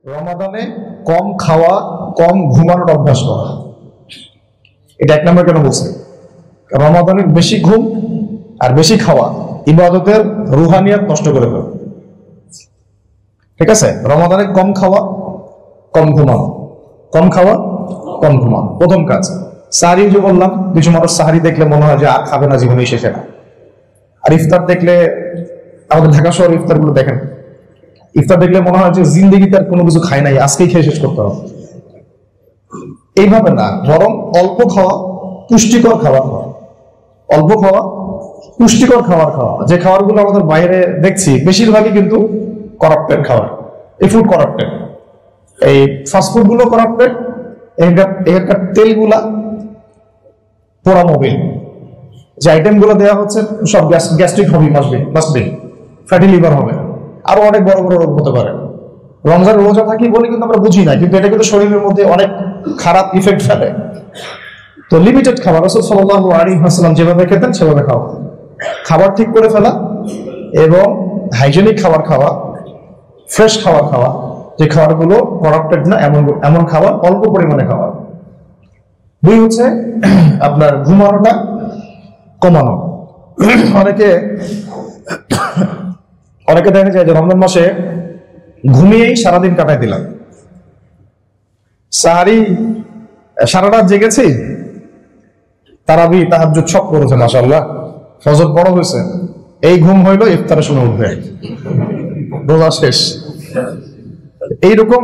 রমাদানে কম খাওয়া, কম ঘুমানোর অভ্যাস করা, এটা এক নম্বর কেন বলছে? রমাদানে বেশি ঘুম আর বেশি খাওয়া ইবাদতের রুহানিয়াত নষ্ট করে ফেলে। ঠিক আছে, রমাদানে কম খাওয়া, কম ঘুমানো, কম খাওয়া, কম ঘুমানো প্রথম কাজ। সাহারি যে বললাম, কিছু মানুষ সাহারি দেখলে মনে হয় যে আর খাবে না, জীবনে শেষে না। আর ইফতার দেখলে, আমাদের ঢাকা শহর ইফতার গুলো দেখেন, ইফতার দেখলে মনে হয় যে জিন্দেগিতে আর কোনো কিছু খায় নাই, আজকেই খেয়ে শেষ করতে হবে। এইভাবে না, বরং অল্প খাওয়া, পুষ্টিকর খাবার খাওয়া, অল্প খাওয়া, পুষ্টিকর খাবার খাওয়া। যে খাবারগুলো আমাদের বাইরে দেখছি বেশিরভাগই কিন্তু করাপ্টেড খাবার, এই ফুড করাপ্টেড, এই ফাস্টফুড গুলো করাপ্টেড, এখানকার তেলগুলা পোড়া মোবিল, যে আইটেম গুলো দেওয়া হচ্ছে সব গ্যাস্ট্রিক হবে, মাসবে ফ্যাটি লিভার হবে, আরো অনেক বড় বড় রোগ হতে পারে। রমজান রোজা থাকি বলে কিন্তু আমরা বুঝি না, কিন্তু এটা কিন্তু শরীরের মধ্যে অনেক খারাপ ইফেক্ট ফেলে। তো লিমিটেড খাবার, রাসূল সাল্লাল্লাহু আলাইহি ওয়াসাল্লাম যেভাবে খেতেন সেভাবে খাওয়া, খাবার ঠিক করে ফেলা এবং হাইজেনিক খাবার খাওয়া, ফ্রেশ খাবার খাওয়া, যে খাবারগুলো করাপ্টেড না এমন খাবার অল্প পরিমাণে খাওয়া। দুই হচ্ছে আপনার ঘুমানোটা কমানো। অনেকে দেখা যায় যে রমজান মাসে ঘুমিয়েই সারাদিন কাটাই দিলাম, সাহারি সারা রাত জেগেছি, তারাবি তাহাজ্জুদ সব করেছে, মাশাআল্লাহ ফজর বড় হয়েছে, এই ঘুম হইলো ইফতারের সময় উঠবে, রোজা শেষ। এইরকম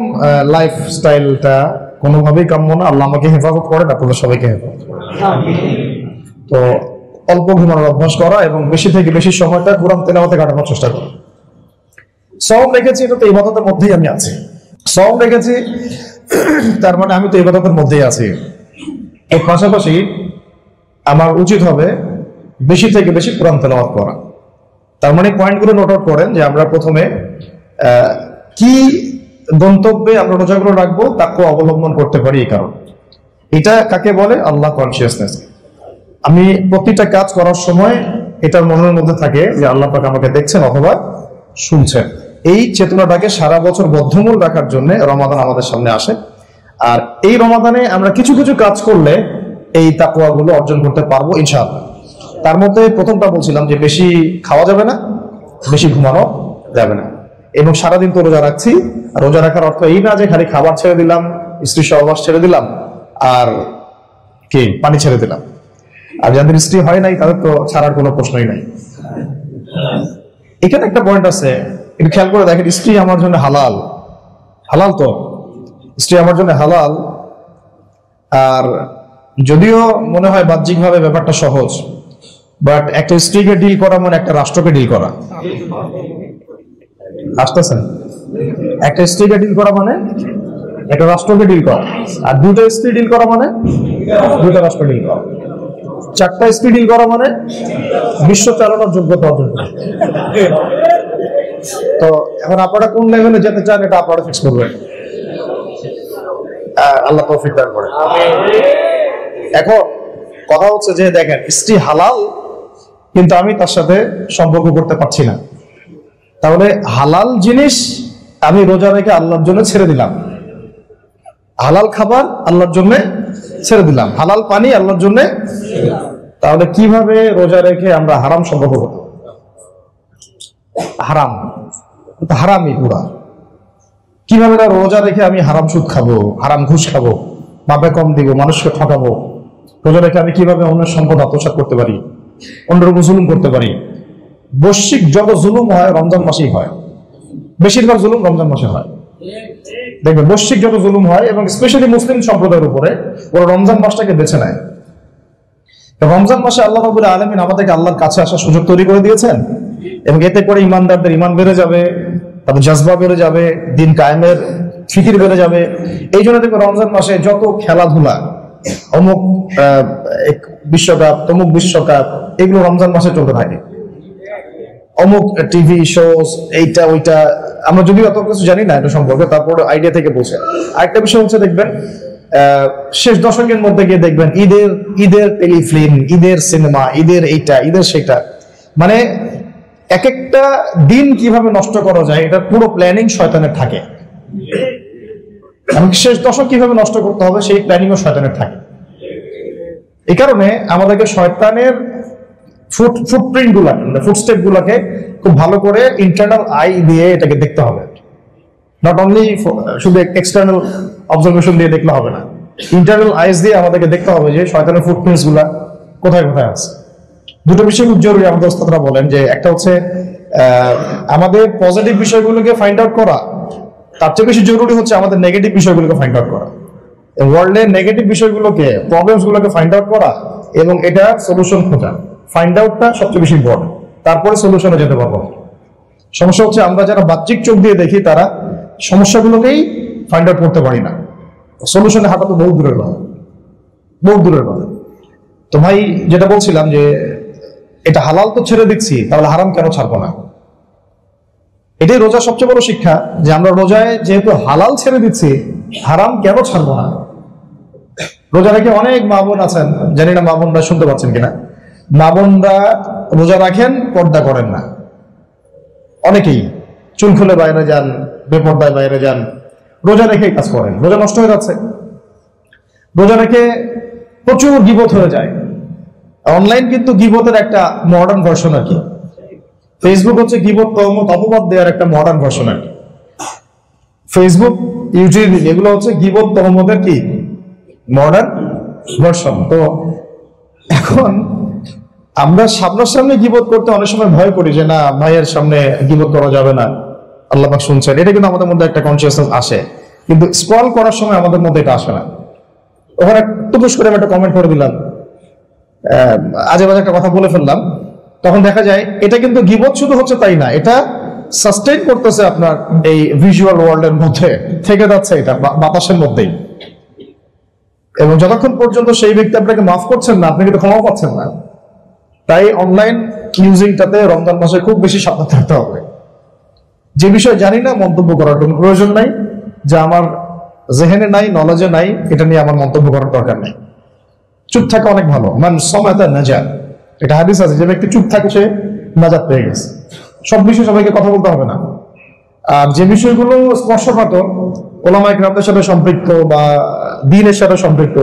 লাইফ স্টাইলটা কোনোভাবেই কাম্য না। আল্লাহ আমাকে হেফাজত করেন, আপনাদের সবাইকে হেফাজত। তো অল্প ঘুমানোর অভ্যাস করা এবং বেশি থেকে বেশি সময়টা কোরআন তেলাওয়াতে কাটানোর চেষ্টা করা। সওম রেখেছি, এটা তো ইবাদতের মধ্যেই আমি আছি। সওম রেখেছি, তার মানে আমি তো ইবাদতের মধ্যেই আছি। এর পাশাপাশি আমার উচিত হবে বেশি থেকে বেশি কোরআন তেলাওয়াত করা। তার মানে পয়েন্টগুলো নোট আউট করেন যে আমরা প্রথমে কি গন্তব্যে আমরা রোজাগুলো রাখবো তাকে অবলম্বন করতে পারি। এই কারণ এটা কাকে বলে? আল্লাহ কনসিয়াসনেস। আমি প্রতিটা কাজ করার সময় এটার মনের মধ্যে থাকে যে আল্লাহ পাক আমাকে দেখছেন অথবা শুনছেন। এই চেতনাটাকে সারা বছর বদ্ধমূল রাখার জন্য রমাদান আমাদের সামনে আসে। আর এই রমাদানে আমরা কিছু কিছু কাজ করলে এই তাকওয়াগুলো অর্জন করতে পারবো ইনশাআল্লাহ। তার মধ্যে প্রথমটা বলছিলাম যে বেশি খাওয়া যাবে না, বেশি ঘুমানো যাবে না, এবং সারাদিন তো রোজা রাখছি। রোজা রাখার অর্থ এই না যে খালি খাবার ছেড়ে দিলাম, স্ত্রী সহবাস ছেড়ে দিলাম, আর কি পানি ছেড়ে দিলাম। আর যাদের স্ত্রী হয় নাই তাদের তো ছাড়ার কোনো প্রশ্নই নাই। এখানে একটা পয়েন্ট আছে, একটু খেয়াল করে দেখেন। স্ত্রী আমার জন্য হালাল, হালাল তো, স্ত্রী আমার জন্য হালাল। আর যদিও মনে হয় বাহ্যিকভাবে ব্যাপারটা সহজ, বাট একটা স্ত্রীকে ডিল করা মানে একটা রাষ্ট্রকে ডিল করা। আসতেছেন? একটা স্ত্রীকে ডিল করা মানে একটা রাষ্ট্রকে ডিল করা, আর দুটো স্ত্রী ডিল করা মানে দুটো রাষ্ট্র ডিল করা, চারটা স্ত্রী ডিল করা মানে বিশ্ব চালানোর যোগ্যতা অর্জন করা। তো এখন আপনারা কোন লেভেলে যেতে চান এটা আপনারা ফিক্স করবেন, আল্লাহ তৌফিক দান করেন। এখন কথা হচ্ছে যে দেখেন, স্ত্রী হালাল কিন্তু আমি তার সাথে সম্পর্ক করতে পারছি না, তাহলে হালাল জিনিস আমি রোজা রেখে আল্লাহর জন্য ছেড়ে দিলাম, হালাল খাবার আল্লাহর জন্য ছেড়ে দিলাম, হালাল পানি আল্লাহর জন্য। তাহলে কিভাবে রোজা রেখে আমরা হারাম সম্পর্ক করব? হারাম, হারামই পুরা। কিভাবে রোজা রেখে আমি হারাম সুদ খাবো, হারাম ঘুষ খাবো, বাপে কম দিব, মানুষকে ঠকাবো? রোজা রেখে আমি কিভাবে অন্যের সম্পদ আত্মসাৎ করতে পারি, অন্যের উপর জুলুম করতে পারি? বৈশ্বিক যত জুলুম হয় রমজান মাসেই হয়, বেশিরভাগ জুলুম রমজান মাসে হয়। দেখবেন বৈশ্বিক যত জুলুম হয়, এবং স্পেশালি মুসলিম সম্প্রদায়ের উপরে, ওরা রমজান মাসটাকে বেছে নেয়। রমজান মাসে আল্লাহ রাব্বুল আলামিন আমাদেরকে আল্লাহর কাছে আসার সুযোগ তৈরি করে দিয়েছেন, এবং এতে করে ইমানদারদের ইমান বেড়ে যাবে, তাদের জজবা বেড়ে যাবে, দিন কায়েমের ফিকির বেড়ে যাবে। এই জন্য দেখবে রমজান মাসে যত খেলাধুলা, অমুক বিশ্বকাপ, তমুক বিশ্বকাপ, এগুলো রমজান মাসে চলতে থাকে। অমুক টিভি শোজ, এইটা ওইটা, আমরা যদিও অত কিছু জানি না এটা সম্পর্কে, তারপর আইডিয়া থেকে বলছে। আরেকটা বিষয় হচ্ছে দেখবেন শেষ দশকের মধ্যে গিয়ে দেখবেন ঈদের টেলিফিল্ম, ঈদের সিনেমা, ঈদের এইটা, ঈদের সেটা, মানে এক একটা দিন কিভাবে নষ্ট করা যায় এটা পুরো প্ল্যানিং শয়তানের থাকে। এমনকি শেষ দশক কিভাবে নষ্ট করতে হবে সেই প্ল্যানিংও শয়তানের থাকে। এই কারণে আমাদেরকে শয়তানের ফুটপ্রিন্ট গুলাকে, ফুটস্টেপ গুলাকে খুব ভালো করে ইন্টারনাল আই দিয়ে এটাকে দেখতে হবে। নট অনলি শুধু এক্সটার্নাল অবজারভেশন দিয়ে দেখলে হবে না, ইন্টারনাল আইস দিয়ে আমাদেরকে দেখতে হবে যে শয়তানের ফুটপ্রিন্টস গুলা কোথায় কোথায় আছে। দুটো বিষয় খুব জরুরি আমাদের ওস্তাদরা বলেন, যে একটা হচ্ছে আমাদের পজিটিভ বিষয়গুলোকে ফাইন্ড আউট করা, তার চেয়ে বেশি জরুরি হচ্ছে আমাদের নেগেটিভ বিষয়গুলোকে ফাইন্ড আউট করা। ওয়ার্ল্ডের নেগেটিভ বিষয়গুলোকে, প্রবলেমস গুলোকে ফাইন্ড আউট করা এবং এটা সলিউশন খোঁজা। ফাইন্ড আউটটা সবচেয়ে বেশি ইম্পর্টেন্ট, তারপরে সলিউশনে যেতে পারবো। সমস্যা হচ্ছে আমরা যারা বাহ্যিক চোখ দিয়ে দেখি তারা সমস্যাগুলোকেই ফাইন্ড আউট করতে পারি না, সলিউশনে হাঁটা তো বহু দূরের কথা, বহু দূরের কথা। তো ভাই যেটা বলছিলাম যে এটা হালাল তো ছেড়ে দিচ্ছি, তাহলে হারাম কেন ছাড়বো না? এটাই রোজা সবচেয়ে বড় শিক্ষা, যে আমরা রোজায় যেহেতু হালাল ছেড়ে দিচ্ছি, হারাম কেন ছাড়বো না? রোজা রেখে অনেক মা বোন আছেন, জানি না মা বোনরা শুনতে পাচ্ছেন কিনা, মা বোনরা রোজা রাখেন, পর্দা করেন না। অনেকেই চুল খুলে বাইরে যান, বেপর্দায় বাইরে যান, রোজা রেখে কাজ করেন, রোজা নষ্ট হয়ে যাচ্ছে। রোজা রেখে প্রচুর গীবত হয়ে যায়। অনলাইন কিন্তু গীবতের একটা মডার্ন ভার্সন আর কি। ফেসবুক হচ্ছে গীবত, তহমত, অপবাদ দেওয়ার একটা মডার্ন ভার্সন আর কি। ফেসবুক, ইউটিউব এগুলো হচ্ছে গীবত, তহমতের কি মডার্ন ভার্সন। তো এখন আমরা সামনাসামনি গীবত করতে অনেক সময় ভয় করি, যে না ভাইয়ের সামনে গীবত করা যাবে না, আল্লাহ পাক শুনছেন। এটা কিন্তু আমাদের মধ্যে একটা কনসিয়াসনেস আসে, কিন্তু স্ক্রল করার সময় আমাদের মধ্যে এটা আসে না। ওখানে টুকুস করে একটা কমেন্ট করে দিলাম, আজে বাজে একটা কথা বলে ফেললাম, তখন দেখা যায় এটা কিন্তু গীবত শুধু হচ্ছে তাই না, এটা সাস্টেইন করতেছে আপনার এই ভিজুয়াল ওয়ার্ল্ডের মধ্যে থেকে যাচ্ছে, এটা বাতাসের মধ্যেই। এবং যতক্ষণ পর্যন্ত সেই ব্যক্তি আপনাকে মাফ করছেন না, আপনি কিন্তু ক্ষমা পাচ্ছেন না। তাই অনলাইন ইউজিংটাতে রমজান মাসে খুব বেশি সাবধান থাকতে হবে। যে বিষয় জানি না মন্তব্য করার কোনো প্রয়োজন নাই, যা আমার জেহেনে নাই, নলেজে নাই, এটা নিয়ে আমার মন্তব্য করার দরকার নেই। চুপ থাকা অনেক ভালো। মান সমাতা নাজাত, এটা হাদিস আছে, যে ব্যক্তি চুপ থাকে সে নাজাত পেয়ে গেছে। সব বিষয়ে সবাইকে কথা বলতে হবে না। আর যে বিষয়গুলো স্পর্শকাতর, ওলামায়ে কেরামদের সাথে সম্পৃক্ত বা দ্বীনের সাথে সম্পৃক্ত,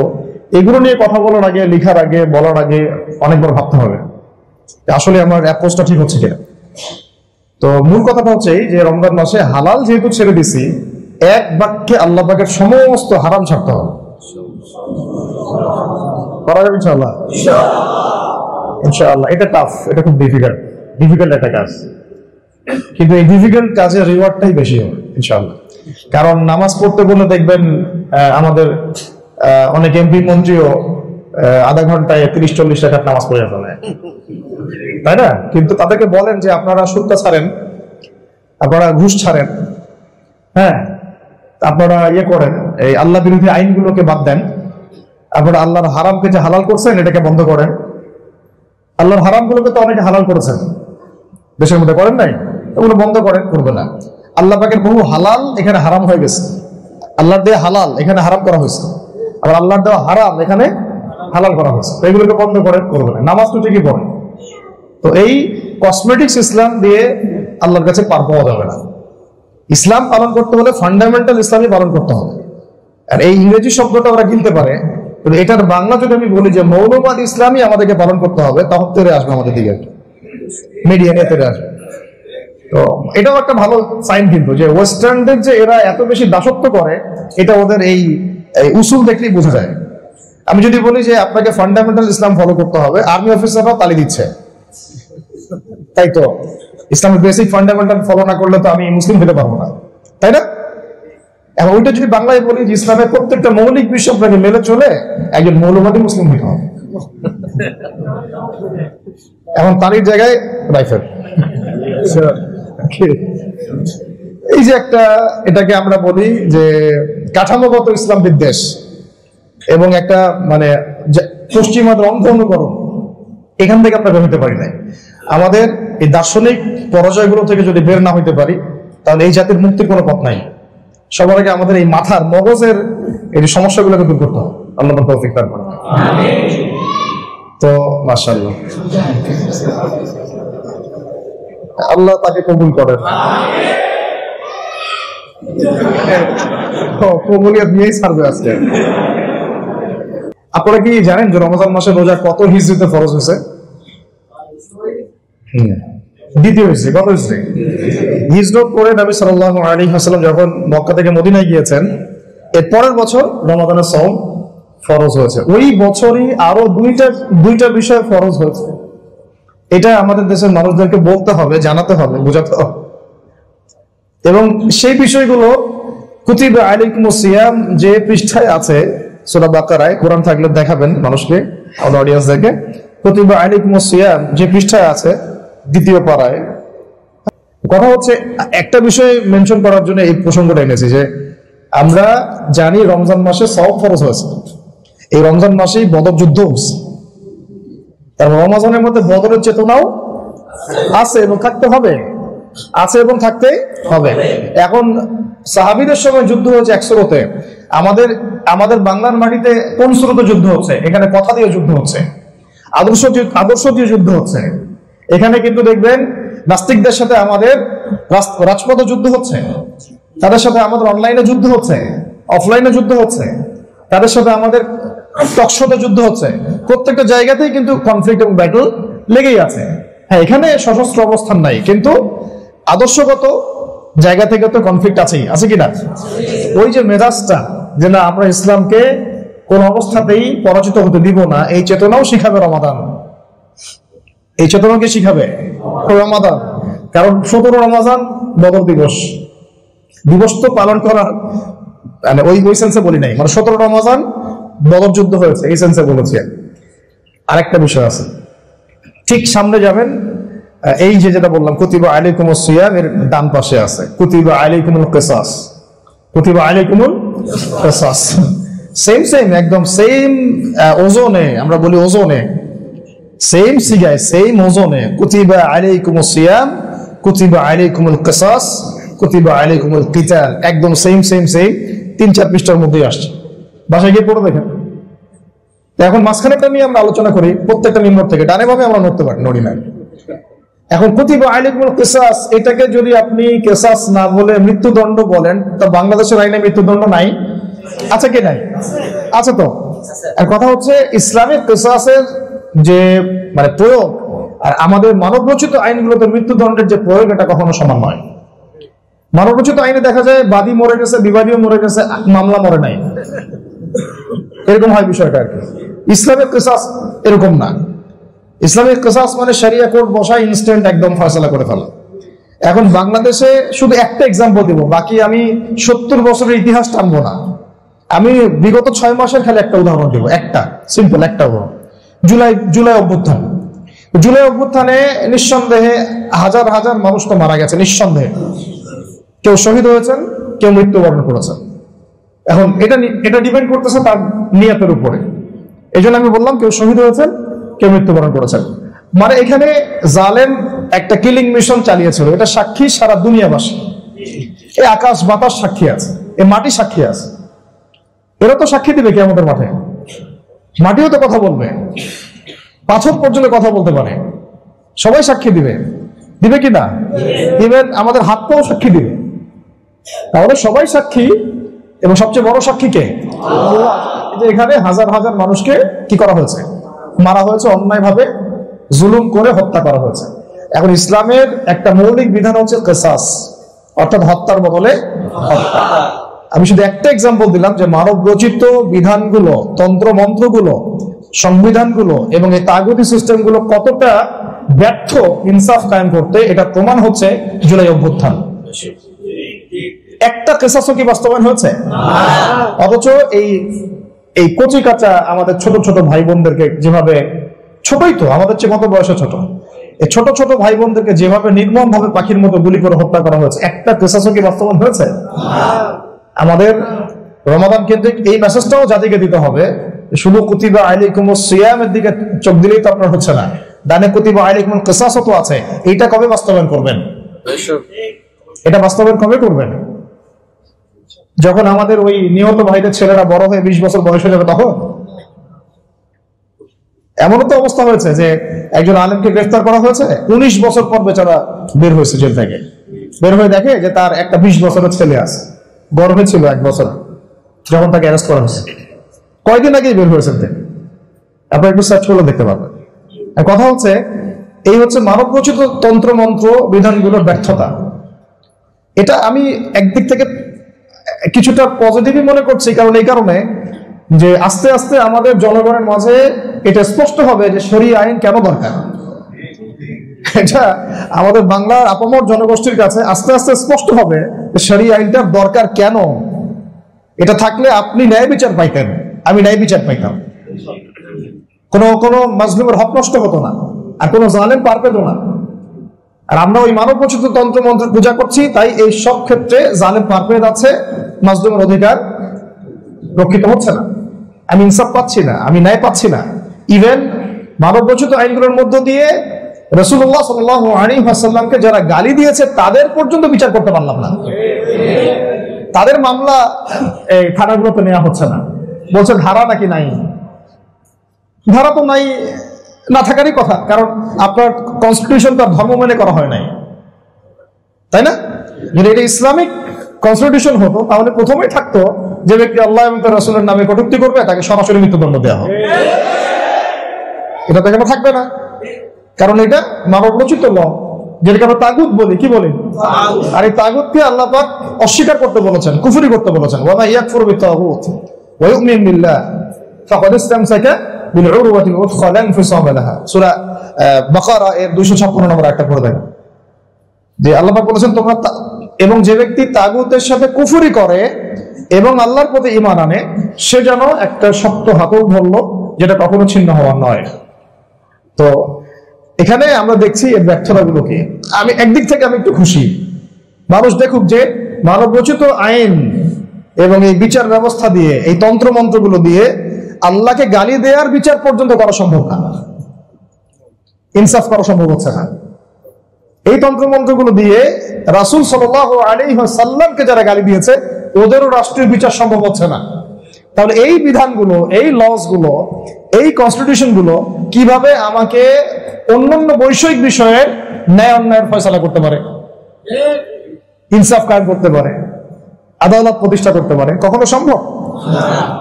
এগুলো নিয়ে কথা বলার আগে, লেখার আগে, বলার আগে অনেকবার ভাবতে হবে আসলে আমার অ্যাপ্রোচটা ঠিক হচ্ছে কিনা। তো মূল কথাটা হচ্ছে যে রমজান মাসে হালাল যেহেতু ছেড়ে দিছি, এক বাক্যে আল্লাহ পাকের সমস্ত হারাম ছাড়তে হবে। করা যাবে ইনশাআল্লাহ? ইনশাআল্লাহ। এটা টাফ, এটা খুব ডিফিকাল্ট একটা কাজ, কিন্তু এই ডিফিকাল্ট কাজের রিওয়ার্ডটাই বেশি হবে ইনশাআল্লাহ। কারণ নামাজ পড়তে বলে দেখবেন আমাদের অনেক এমপি মন্ত্রীও আধা ঘন্টায় 30-40 টাকার নামাজ পড়ে ফেলে, তাই না? কিন্তু তাদেরকে বলেন যে আপনারা সুদটা ছাড়েন, আপনারা ঘুষ ছাড়েন, হ্যাঁ, আপনারা ইয়ে করেন, এই আল্লাহ বিরোধী আইনগুলোকে বাদ দেন, আপনারা আল্লাহর হারামকে যে হালাল করছেন এটাকে বন্ধ করেন। আল্লাহর হারামগুলোকে তো অনেকে হালাল করেছেন, দেশের মধ্যে করেন নাই, ওগুলো বন্ধ করেন, করবে না। আল্লাহ পাকের বহু হালাল এখানে হারাম হয়ে গেছে, আল্লাহর দেওয়া হালাল এখানে হারাম করা হয়েছে, আবার আল্লাহর দেওয়া হারাম এখানে হালাল করা হয়েছে। তো এগুলোকে বন্ধ করেন, করবে না। নামাজ তো ঠিকই পড়ে। তো এই কসমেটিক্স ইসলাম দিয়ে আল্লাহর কাছে পার পাওয়া যাবে না। ইসলাম পালন করতে হলে ফান্ডামেন্টাল ইসলামই পালন করতে হবে। আর এই ইংরেজি শব্দটা ওরা কিনতে পারে, কিন্তু এটার বাংলা যদি আমি বলি যে মৌলবাদ ইসলামই আমাদেরকে পালন করতে হবে, তখন তেরে আসবে আমাদের দিকে, মিডিয়ানে তেরে আসবে। তো এটাও একটা ভালো সাইন কিন্তু, যে ওয়েস্টার্নদের যে এরা এত বেশি দাসত্ব করে, এটা ওদের এই উসুল দেখলেই বোঝা যায়। আমি যদি বলি যে আপনাকে ফান্ডামেন্টাল ইসলাম ফলো করতে হবে, আর্মি অফিসাররা তালি দিচ্ছে, তাই তো ইসলামের বেসিক ফান্ডামেন্টাল ফলো না করলে তো আমি মুসলিম হতে পারবো না, তাই না? এখন ওইটা যদি বাংলায় বলি যে ইসলামের প্রত্যেকটা মৌলিক বিষয় আপনাকে মেনে চলে একজন মৌলবাদী মুসলিম হতে হবে, এখন তালির জায়গায় রাইফেল। এই যে একটা, এটাকে আমরা বলি যে কাঠামোগত ইসলাম বিদ্বেষ এবং একটা মানে পশ্চিমাদের অন্ধ অনুকরণ, এখান থেকে আমরা বের হতে পারি নাই। আমাদের এই দার্শনিক পরাজয়গুলো থেকে যদি বের না হইতে পারি, তাহলে এই জাতির মুক্তির কোনো পথ নাই। সবার আগে আমাদের এই মাথার মগজের এই সমস্যাগুলোকে দূর করতে হবে। আল্লাহ তৌফিক দান করুন। তো মাশাআল্লাহ, আল্লাহ তাকে কবুল করেন। কবুলিয়ত নিয়েই ছাড়বে আজকে। আপনারা কি জানেন যে রমজান মাসে রোজা কত হিজরিতে ফরজ হয়েছে? দ্বিতীয় হিজরি। কত হিজরি? হিজরত করে নবী সাল্লাল্লাহু আলাইহি ওয়াসাল্লাম যখন মক্কা থেকে মদিনায় গিয়েছেন, এর পরের বছর রমাদানের সওম ফরজ হয়েছে। ওই বছরই আরো দুইটা বিষয় ফরজ হয়েছে। এটা আমাদের দেশের মানুষদেরকে বলতে হবে, জানাতে হবে, বোঝাতে হবে। এবং সেই বিষয়গুলো কুতিবা আলাইকুমুস সিয়াম যে পৃষ্ঠায় আছে সূরা বাকারায়, কোরআন থাকলে দেখাবেন মানুষকে, আমাদের অডিয়েন্সদেরকে। কুতিবা আলাইকুমুস সিয়াম যে পৃষ্ঠায় আছে দ্বিতীয় পারায়। কথা হচ্ছে একটা বিষয় মেনশন করার জন্য এই প্রসঙ্গটা এনেছি যে আমরা জানি রমজান মাসে সওম ফরজ হয়েছে। এই রমজান মাসেই বদর যুদ্ধ হচ্ছে, এবং রমজানের মধ্যে বদরের চেতনাও আছে এবং থাকতে হবে, আছে এবং থাকতে হবে। এখন সাহাবীদের সময় যুদ্ধ হয়েছে এক স্রোতে, আমাদের বাংলার মাটিতে কোন স্রোতে যুদ্ধ হচ্ছে? এখানে কথা দিয়ে যুদ্ধ হচ্ছে, আদর্শ দিয়ে যুদ্ধ হচ্ছে। এখানে কিন্তু দেখবেন নাস্তিকদের সাথে আমাদের রাজপথে যুদ্ধ হচ্ছে, তাদের সাথে আমাদের অনলাইনে যুদ্ধ হচ্ছে, অফলাইনে যুদ্ধ হচ্ছে, তাদের সাথে আমাদের টকশোতে যুদ্ধ হচ্ছে। প্রত্যেকটা জায়গাতেই কিন্তু কনফ্লিক্ট এবং ব্যাটল লেগেই আছে। হ্যাঁ, এখানে সশস্ত্র অবস্থান নাই, কিন্তু আদর্শগত জায়গা থেকে তো কনফ্লিক্ট আছেই, আছে কিনা? ওই যে মেজাজটা যে না, আমরা ইসলামকে কোন অবস্থাতেই পরাজিত হতে দিব না, এই চেতনাও শিখাবে রমাদান। এই চেতনাকে শিখাবে রমাদান। কারণ 17 রমজান বদর দিবস তো পালন করার মানে ওই সেন্সে বলি নাই, মানে 17 রমজান বদর যুদ্ধ হয়েছে এই সেন্সে বলেছি। আরেকটা বিষয় আছে, ঠিক সামনে যাবেন, এই যেটা বললাম কুতিবা আলাইকুমুস সিয়াম, এর ডান পাশে আছে কুতিবা আলাইকুমুল কিসাস। কুতিবা আলাইকুমুল কিসাস সেম একদম সেম ওজনে, আমরা বলি ওজনে, সেম সিগায় সেম ওজনে কুতিবা আলাইকুমুস সিয়াম, কুতিবা আলাইকুমুল কিসাস, কুতিবা আলাইকুমুল কিতাল, একদম সেম 3-4 পৃষ্ঠার মধ্যেই আসছে। বাসায় গিয়ে পড়ে দেখেন। এখন মাঝখানেটা নিয়ে আমরা আলোচনা করি, প্রত্যেকটা নিম্ন থেকে ডানে ভাবে আমরা নড়ি না। এখন কুতিবা আলাইকুমুল কিসাস, এটাকে যদি আপনি কিসাস না বলে মৃত্যুদণ্ড বলেন, তা বাংলাদেশের আইনে মৃত্যুদণ্ড নাই, আছে কি নাই? আছে তো। আর কথা হচ্ছে ইসলামিক কিসাসের যে মানে প্রয়োগ আর আমাদের মানবরচিত আইনগুলোতে মৃত্যুদণ্ডের যে প্রয়োগ, এটা কখনো সমান নয়। মানবরচিত আইনে দেখা যায় বাদী মরে গেছে, বিবাদীও মরে গেছে, মামলা মরে নাই, এরকম হয় বিষয়টা আর কি। ইসলামিক কিসাস এরকম না। ইসলামিক কিসাস মানে শরিয়া কোর্ট বসায় ইনস্ট্যান্ট একদম ফয়সালা করে ফেলা। এখন বাংলাদেশে শুধু একটা এক্সাম্পল দিব, বাকি আমি 70 বছরের ইতিহাস টানবো না। আমি বিগত 6 মাসের খালি একটা উদাহরণ দিব, একটা সিম্পল একটা উদাহরণ। জুলাই অভ্যুত্থান। জুলাই অভ্যুত্থানে নিঃসন্দেহে হাজার মানুষ তো মারা গেছে, নিঃসন্দেহে। কেউ শহীদ হয়েছেন, কেউ মৃত্যুবরণ করেছেন। এখন এটা ডিপেন্ড করতেছে তার নিয়তের উপরে। এই জন্য আমি বললাম কেউ শহীদ হয়েছেন, কেউ মৃত্যুবরণ করেছেন। মানে এখানে জালেম একটা কিলিং মিশন চালিয়েছিল, এটা সাক্ষী সারা দুনিয়াবাসী। এই আকাশ বাতাস সাক্ষী আছে, এই মাটি সাক্ষী আছে। এরা তো সাক্ষী দিবে কি আমাদের মাঠে? মাটিও তো কথা বলবে, পাথর পর্যন্ত কথা বলতে পারে, সবাই সাক্ষী দিবে কি না? ইভেন আমাদের হাত পাও সাক্ষী দিবে। তাহলে সবাই সাক্ষী, এবং সবচেয়ে বড় সাক্ষী কে? আল্লাহ। এখানে হাজার মানুষকে কি করা হয়েছে? মারা হয়েছে, অন্যায়ভাবে জুলুম করে হত্যা করা হয়েছে। এখন ইসলামের একটা মৌলিক বিধান হচ্ছে কিসাস, অর্থাৎ হত্যার বদলে হত্যা। আমি শুধু একটা এক্সাম্পল দিলাম যে মানব রচিত বিধানগুলো, তন্ত্র মন্ত্রগুলো, সংবিধানগুলো এবং এই তাগুতি সিস্টেমগুলো কতটা ব্যর্থ ইনসাফ কায়েম করতে, এটা প্রমাণ হচ্ছে জুলাই অভ্যুত্থান। একটা কিসাসও কি বাস্তবায়ন হয়েছে? অথচ এই কচি কাঁচা আমাদের ছোট ভাই বোনদেরকে যেভাবে, ছোটই তো, আমাদের চেয়ে কত বয়সে ছোট, এই ছোট ভাই বোনদেরকে যেভাবে নির্মম ভাবে পাখির মতো গুলি করে হত্যা করা হয়েছে, একটা কিসাসও কি বাস্তবায়ন হয়েছে? আমাদের রমাদান কেন্দ্রিক এই মেসেজটাও জাতিকে দিতে হবে। শুধু কুতিবা আলাইকুমুস সিয়ামের দিকে চোখ দিলেই তো আপনার হচ্ছে না, ডানে কুতিবা আলাইকুমুল কিসাসও তো আছে। এইটা কবে বাস্তবায়ন করবেন? এটা বাস্তবায়ন কবে করবেন? যখন আমাদের ওই নিহত ভাইদের ছেলেরা বড় হয়ে 20 বছর বয়স হয়ে যাবে তখন। এমনও তো অবস্থা হয়েছে যে একজন আলেমকে গ্রেফতার করা হয়েছে, 19 বছর পর বেচারা বের হয়েছে জেল থেকে। বের হয়ে দেখে যে তার একটা 20 বছরের ছেলে আছে, গর্ভে ছিল 1 বছর। যখন তাকে অ্যারেস্ট করা হয়েছে, কয়েকদিন আগেই বের হয়েছেন তিনি, আপনারা একটু সার্চ করলে দেখতে পারবেন। কথা হচ্ছে এই হচ্ছে মানব রচিত তন্ত্র মন্ত্র বিধানগুলোর ব্যর্থতা। এটা আমি একদিক থেকে কিছুটা পজিটিভই মনে করছি, কারণ এই কারণে যে আস্তে আস্তে আমাদের জনগণের মাঝে এটা স্পষ্ট হবে যে শরীয়ত আইন কেন দরকার। এটা আমাদের বাংলার আপামর জনগোষ্ঠীর কাছে আস্তে আস্তে স্পষ্ট হবে যে শরীয়ত আইনটার দরকার কেন। এটা থাকলে আপনি ন্যায় বিচার পাইতেন, আমি ন্যায় বিচার পাইতাম, কোনো মাজলুমের হক নষ্ট হতো না, আর কোনো জালেম পার পেত না। আর আমরা ওই মানব রচিত তন্ত্র মন্ত্র পূজা করছি, তাই এই সব ক্ষেত্রে জালেম পার পেয়ে যাচ্ছে, মাজলুমের অধিকার রক্ষিত হচ্ছে না, আমি ইনসাফ পাচ্ছি না, আমি ন্যায় পাচ্ছি না। ইভেন মানব রচিত আইনগুলোর মধ্য দিয়ে রাসূলুল্লাহ সাল্লাল্লাহু আলাইহি ওয়াসাল্লামকে যারা গালি দিয়েছে তাদের পর্যন্ত বিচার করতে পারলাম না। তাদের মামলা এই থানাগুলোতে নেওয়া হচ্ছে না, বলছে ধারা নাকি নাই। ধারা তো নাই, না থাকারই কথা, কারণ আপনার কনস্টিটিউশন তার ধর্ম মেনে করা হয় নাই, তাই না? যদি এটা ইসলামিক কনস্টিটিউশন হতো তাহলে প্রথমেই থাকতো যে ব্যক্তি আল্লাহ এবং তার রাসূলের নামে কটূক্তি করবে তাকে সরাসরি মৃত্যুদণ্ড দেওয়া হবে। এটা তো এখানে থাকবে না, কারণ এটা মানব রচিত ল, যেটাকে আমরা তাগুত বলি। কি বলি? আর এই তাগুতকে আল্লাহ পাক অস্বীকার করতে বলেছেন, কুফরি করতে বলেছেন। ওয়া মা ইয়াকফুরু বিত-তাগুত ওয়া ইউমিন বিল্লাহ ফাকাদ ইসতামসাকা বিল উরওয়াতিল উথখা লা ইনফিসামা লাহা। সূরা বাকারা এর 256 নম্বর আয়াতটা পড়ে দেখেন যে আল্লাহ পাক বলেছেন তোমরা, এবং যে ব্যক্তি তাগুতের সাথে কুফরি করে এবং আল্লাহর প্রতি ঈমান আনে সে যেন একটা শক্ত হাতল ধরল যেটা কখনো ছিন্ন হওয়ার নয়। তো এখানে আমরা দেখছি এর ব্যর্থতাগুলোকে। আমি একদিক থেকে আমি একটু খুশি, মানুষ দেখুক যে মানব রচিত আইন এবং এই বিচার ব্যবস্থা দিয়ে, এই তন্ত্র মন্ত্রগুলো দিয়ে আল্লাহকে গালি দেওয়ার বিচার পর্যন্ত করা সম্ভব না, ইনসাফ করা সম্ভব হচ্ছে না। এই তন্ত্র মন্ত্রগুলো দিয়ে রাসূল সাল্লাল্লাহু আলাইহি ওয়াসাল্লামকে যারা গালি দিয়েছে ওদেরও রাষ্ট্রীয় বিচার সম্ভব হচ্ছে না। তাহলে এই বিধানগুলো, এই লস গুলো, এই কনস্টিটিউশন গুলো কিভাবে আমাকে অন্যান্য বৈষয়িক বিষয়ের ন্যায় অন্যায়ের ফয়সালা করতে পারে, ইনসাফ কায়েম করতে পারে, আদালত প্রতিষ্ঠা করতে পারে? কখনো সম্ভব?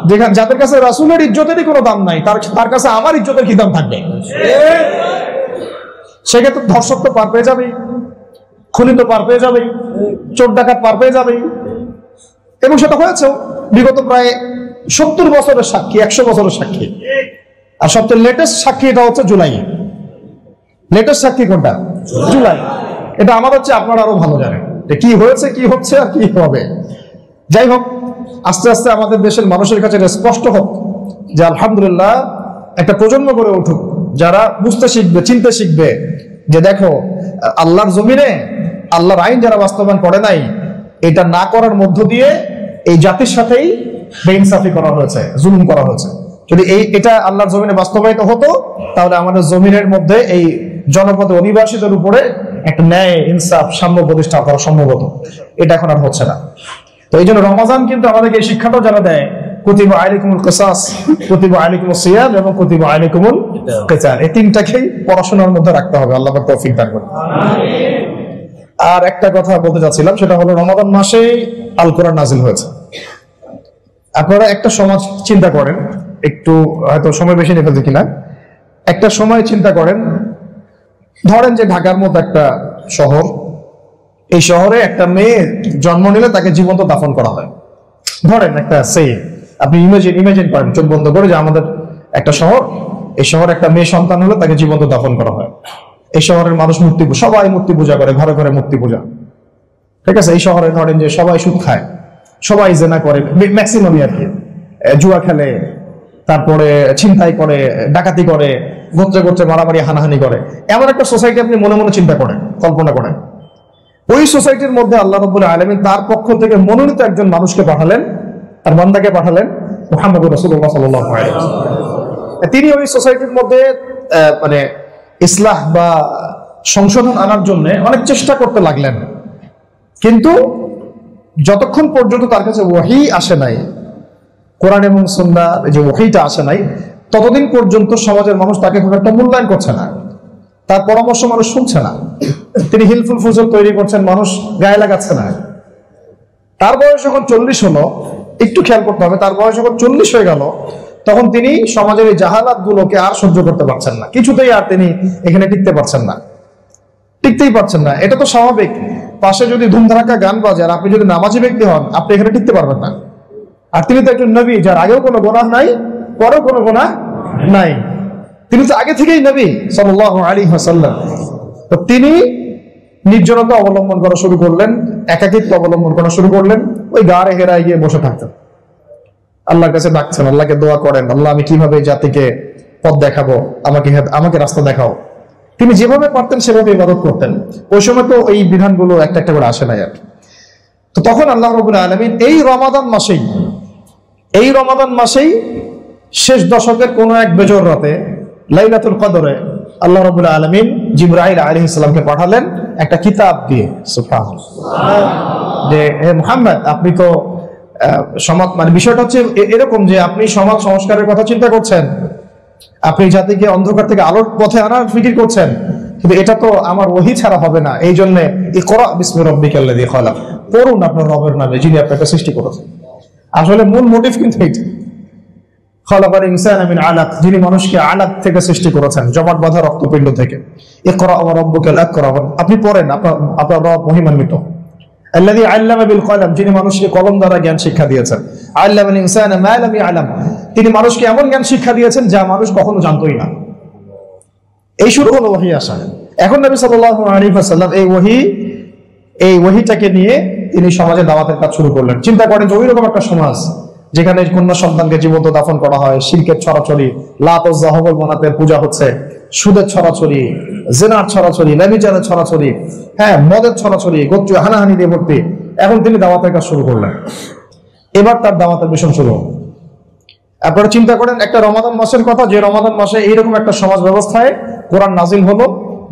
যেখানে যাদের কাছে রাসূলের ইজ্জতেরই কোনো দাম নাই, তার কাছে আমার ইজ্জতের কি দাম থাকবে? সেক্ষেত্রে ধর্ষক তো পার পেয়ে যাবেই, খুনি তো পার পেয়ে যাবেই, চোর ডাকাত পার পেয়ে যাবেই। এবং সেটা হয়েছে বিগত প্রায় 70 বছরের সাক্ষী, 100 বছরের সাক্ষী। আর সবচেয়ে লেটেস্ট সাক্ষী এটা হচ্ছে জুলাই। লেটেস্ট সাক্ষী কোনটা? জুলাই। এটা আমার হচ্ছে আপনারা আরো ভালো জানেন যে কি হয়েছে, কি হচ্ছে আর কি হবে। যাই হোক, আস্তে আস্তে আমাদের দেশের মানুষের কাছে এটা স্পষ্ট হোক যে আলহামদুলিল্লাহ একটা প্রজন্ম গড়ে উঠুক যারা বুঝতে শিখবে, চিনতে শিখবে যে দেখো আল্লাহর জমিনে আল্লাহর আইন যারা বাস্তবায়ন করে নাই, এটা না করার মধ্য দিয়ে এই জাতির সাথেই বেইনসাফি করা হয়েছে, জুলুম করা হয়েছে। যদি এটা আল্লাহর জমিনে বাস্তবায়িত হতো তাহলে আমাদের জমিনের মধ্যে এই জনপদে অধিবাসীদের উপরে একটা ন্যায়, ইনসাফ, সাম্য প্রতিষ্ঠা করা সম্ভব হতো। এটা এখন আর হচ্ছে না। তো এই জন্য রমাজান কিন্তু আমাদেরকে এই শিক্ষাটাও যারা দেয়, কুতিবা আলাইকুমুল কিসাস, কুতিবা আলাইকুমুস সিয়াম এবং কুতিবা আলাইকুমুল কিতাল, এই তিনটাকেই পড়াশোনার মধ্যে রাখতে হবে। আল্লাহ পাক তৌফিক দান করুন। আর একটা কথা বলতে চাচ্ছিলাম, সেটা হলো রমাদান মাসে আল কোরআন নাজিল হয়েছে। আপনারা একটা সমাজ চিন্তা করেন, একটু হয়তো সময় বেশি নিয়ে ফেলছে কিনা, একটা সময় চিন্তা করেন, ধরেন যে ঢাকার মতো একটা শহর, এই শহরে একটা মেয়ে জন্ম নিলে তাকে জীবন্ত দাফন করা হয়। ধরেন একটা আপনি ইমেজিন করেন চোখ বন্ধ করে যে আমাদের একটা শহর, এই শহরে একটা মেয়ে সন্তান হলে তাকে জীবন্ত দাফন করা হয়। এই শহরের মানুষ সবাই মূর্তি পূজা করে, ঘরে ঘরে মূর্তি পূজা, ঠিক আছে? এই শহরে ধরেন যে সবাই সুদ খায়, সবাই জেনা করে, ম্যাক্সিমামই আর কি, জুয়া খেলে, তারপরে ছিনতাই করে, ডাকাতি করে, গোত্রে গোত্রে মারামারি, হানাহানি করে। এমন একটা সোসাইটি আপনি মনে মনে চিন্তা করেন, কল্পনা করেন। ওই সোসাইটির মধ্যে আল্লাহ রাব্বুল আলামিন তার পক্ষ থেকে মনোনীত একজন মানুষকে পাঠালেন, তার বান্দাকে পাঠালেন, মুহাম্মদুর রাসূলুল্লাহ সাল্লাল্লাহু আলাইহি ওয়াসাল্লাম। তিনি ওই সোসাইটির মধ্যে মানে ইসলাহ বা সংশোধন আনার জন্য অনেক চেষ্টা করতে লাগলেন, কিন্তু যতক্ষণ পর্যন্ত তার কাছে ওহী আসে নাই, কোরআন এবং সুন্নাহ যে ওহীটা আসে নাই, ততদিন পর্যন্ত সমাজের মানুষ তাকে খুব একটা মূল্যায়ন করছে না, তার পরামর্শ মানুষ শুনছে না। তিনি হিলফুল ফুজল তৈরি করছেন, মানুষ গায়ে লাগাচ্ছে না। তার বয়স যখন 40 হলো, একটু খেয়াল করতে হবে, তার বয়স যখন 40 হয়ে গেল তখন তিনি সমাজের এই জাহালাত গুলোকে আর সহ্য করতে পারছেন না, কিছুতেই আর তিনি এখানে টিকতেই পারছেন না। এটা তো স্বাভাবিক, পাশে যদি ধুমধারাক্কা গান বাজে আর আপনি যদি নামাজি ব্যক্তি হন, আপনি এখানে টিকতে পারবেন না। আর তিনি তো একজন নবী, যার আগেও কোনো গুনাহ নাই, পরেও কোনো গুনাহ নাই, তিনি তো আগে থেকেই নবী সাল্লাল্লাহু আলাইহি ওয়াসাল্লাম। তো তিনি নির্জনতা অবলম্বন করা শুরু করলেন, একাকিত্ব অবলম্বন করা শুরু করলেন, ওই গাড়ে হেরায় গিয়ে বসে থাকতেন, আল্লাহর কাছে ডাকছেন, আল্লাহকে দোয়া করেন, আল্লাহ আমি কিভাবে জাতিকে পথ দেখাবো, আমাকে রাস্তা দেখাও। তিনি যেভাবে পারতেন সেভাবে ইবাদত করতেন। ওই সময় তো এই বিধানগুলো একটা একটা করে আসে নাই আর। তো তখন আল্লাহ রাব্বুল আলামিন এই রমাদান মাসেই শেষ দশকের কোন এক বেজর রাতে লাইলাতুল কদরে আল্লাহ রাব্বুল আলামিন জিবরাইল আলাইহিস সালামকে পাঠালেন একটা কিতাব দিয়ে, সুবহানাল্লাহ, যে হে মুহাম্মদ, আপনি তো সমাজ, মানে বিষয়টা হচ্ছে এরকম যে আপনি সমাজ সংস্কারের কথা চিন্তা করছেন, আপনি জাতিকে অন্ধকার থেকে আলোর পথে আনার ফিকির করছেন, কিন্তু এটা তো আমার ওহী ছাড়া হবে না। এই জন্য ইকরা বিসমি রাব্বিকাল্লাযী খালাক, পড়ুন আপনার রবের নামে যিনি আপনাকে সৃষ্টি করেছেন। আসলে মূল মোটিভ কিন্তু এইটা, খালাকাল ইনসানা মিন আলাক, যিনি মানুষকে আলাক থেকে সৃষ্টি করেছেন, জমাট বাঁধা রক্তপিণ্ড থেকে। ইকরা ওয়া রাব্বুকাল আকরাম, আপনি পড়েন, আপনার রব মহিমান্বিত। আল্লাযী আল্লামা বিল কলম, যিনি মানুষকে কলম দ্বারা জ্ঞান শিক্ষা দিয়েছেন। আল্লামাল ইনসানা মা লাম ইয়ালাম, তিনি মানুষকে এমন জ্ঞান শিক্ষা দিয়েছেন যা মানুষ কখনো জানতই না। এই শুরু হলো ওহী আসা। এখন নবী সাল্লাল্লাহু আলাইহি ওয়াসাল্লাম এই ওহীটাকে নিয়ে তিনি সমাজে দাওয়াতের কাজ শুরু করলেন। চিন্তা করেন যে ওইরকম একটা সমাজ যেখানে কন্যা সন্তানকে জীবন্ত দাফন করা হয়, শিরকের ছড়াছড়ি, লাত ও জাহবল মানাতের পূজা হচ্ছে, সুদের ছড়াছড়ি, জিনার ছড়াছড়ি, ব্যভিচারের ছড়াছড়ি, হ্যাঁ মদের ছড়াছড়ি, গোত্রীয় হানাহানি দিয়ে ভর্তি। এখন তিনি দাওয়াতের কাজ শুরু করলেন। এবার তার দাওয়াতের মিশন শুরু। আপনারা চিন্তা করেন একটা রমাদান মাসের কথা, যে রমাদান মাসে এইরকম একটা সমাজ ব্যবস্থায় কোরআন নাজিল হলো,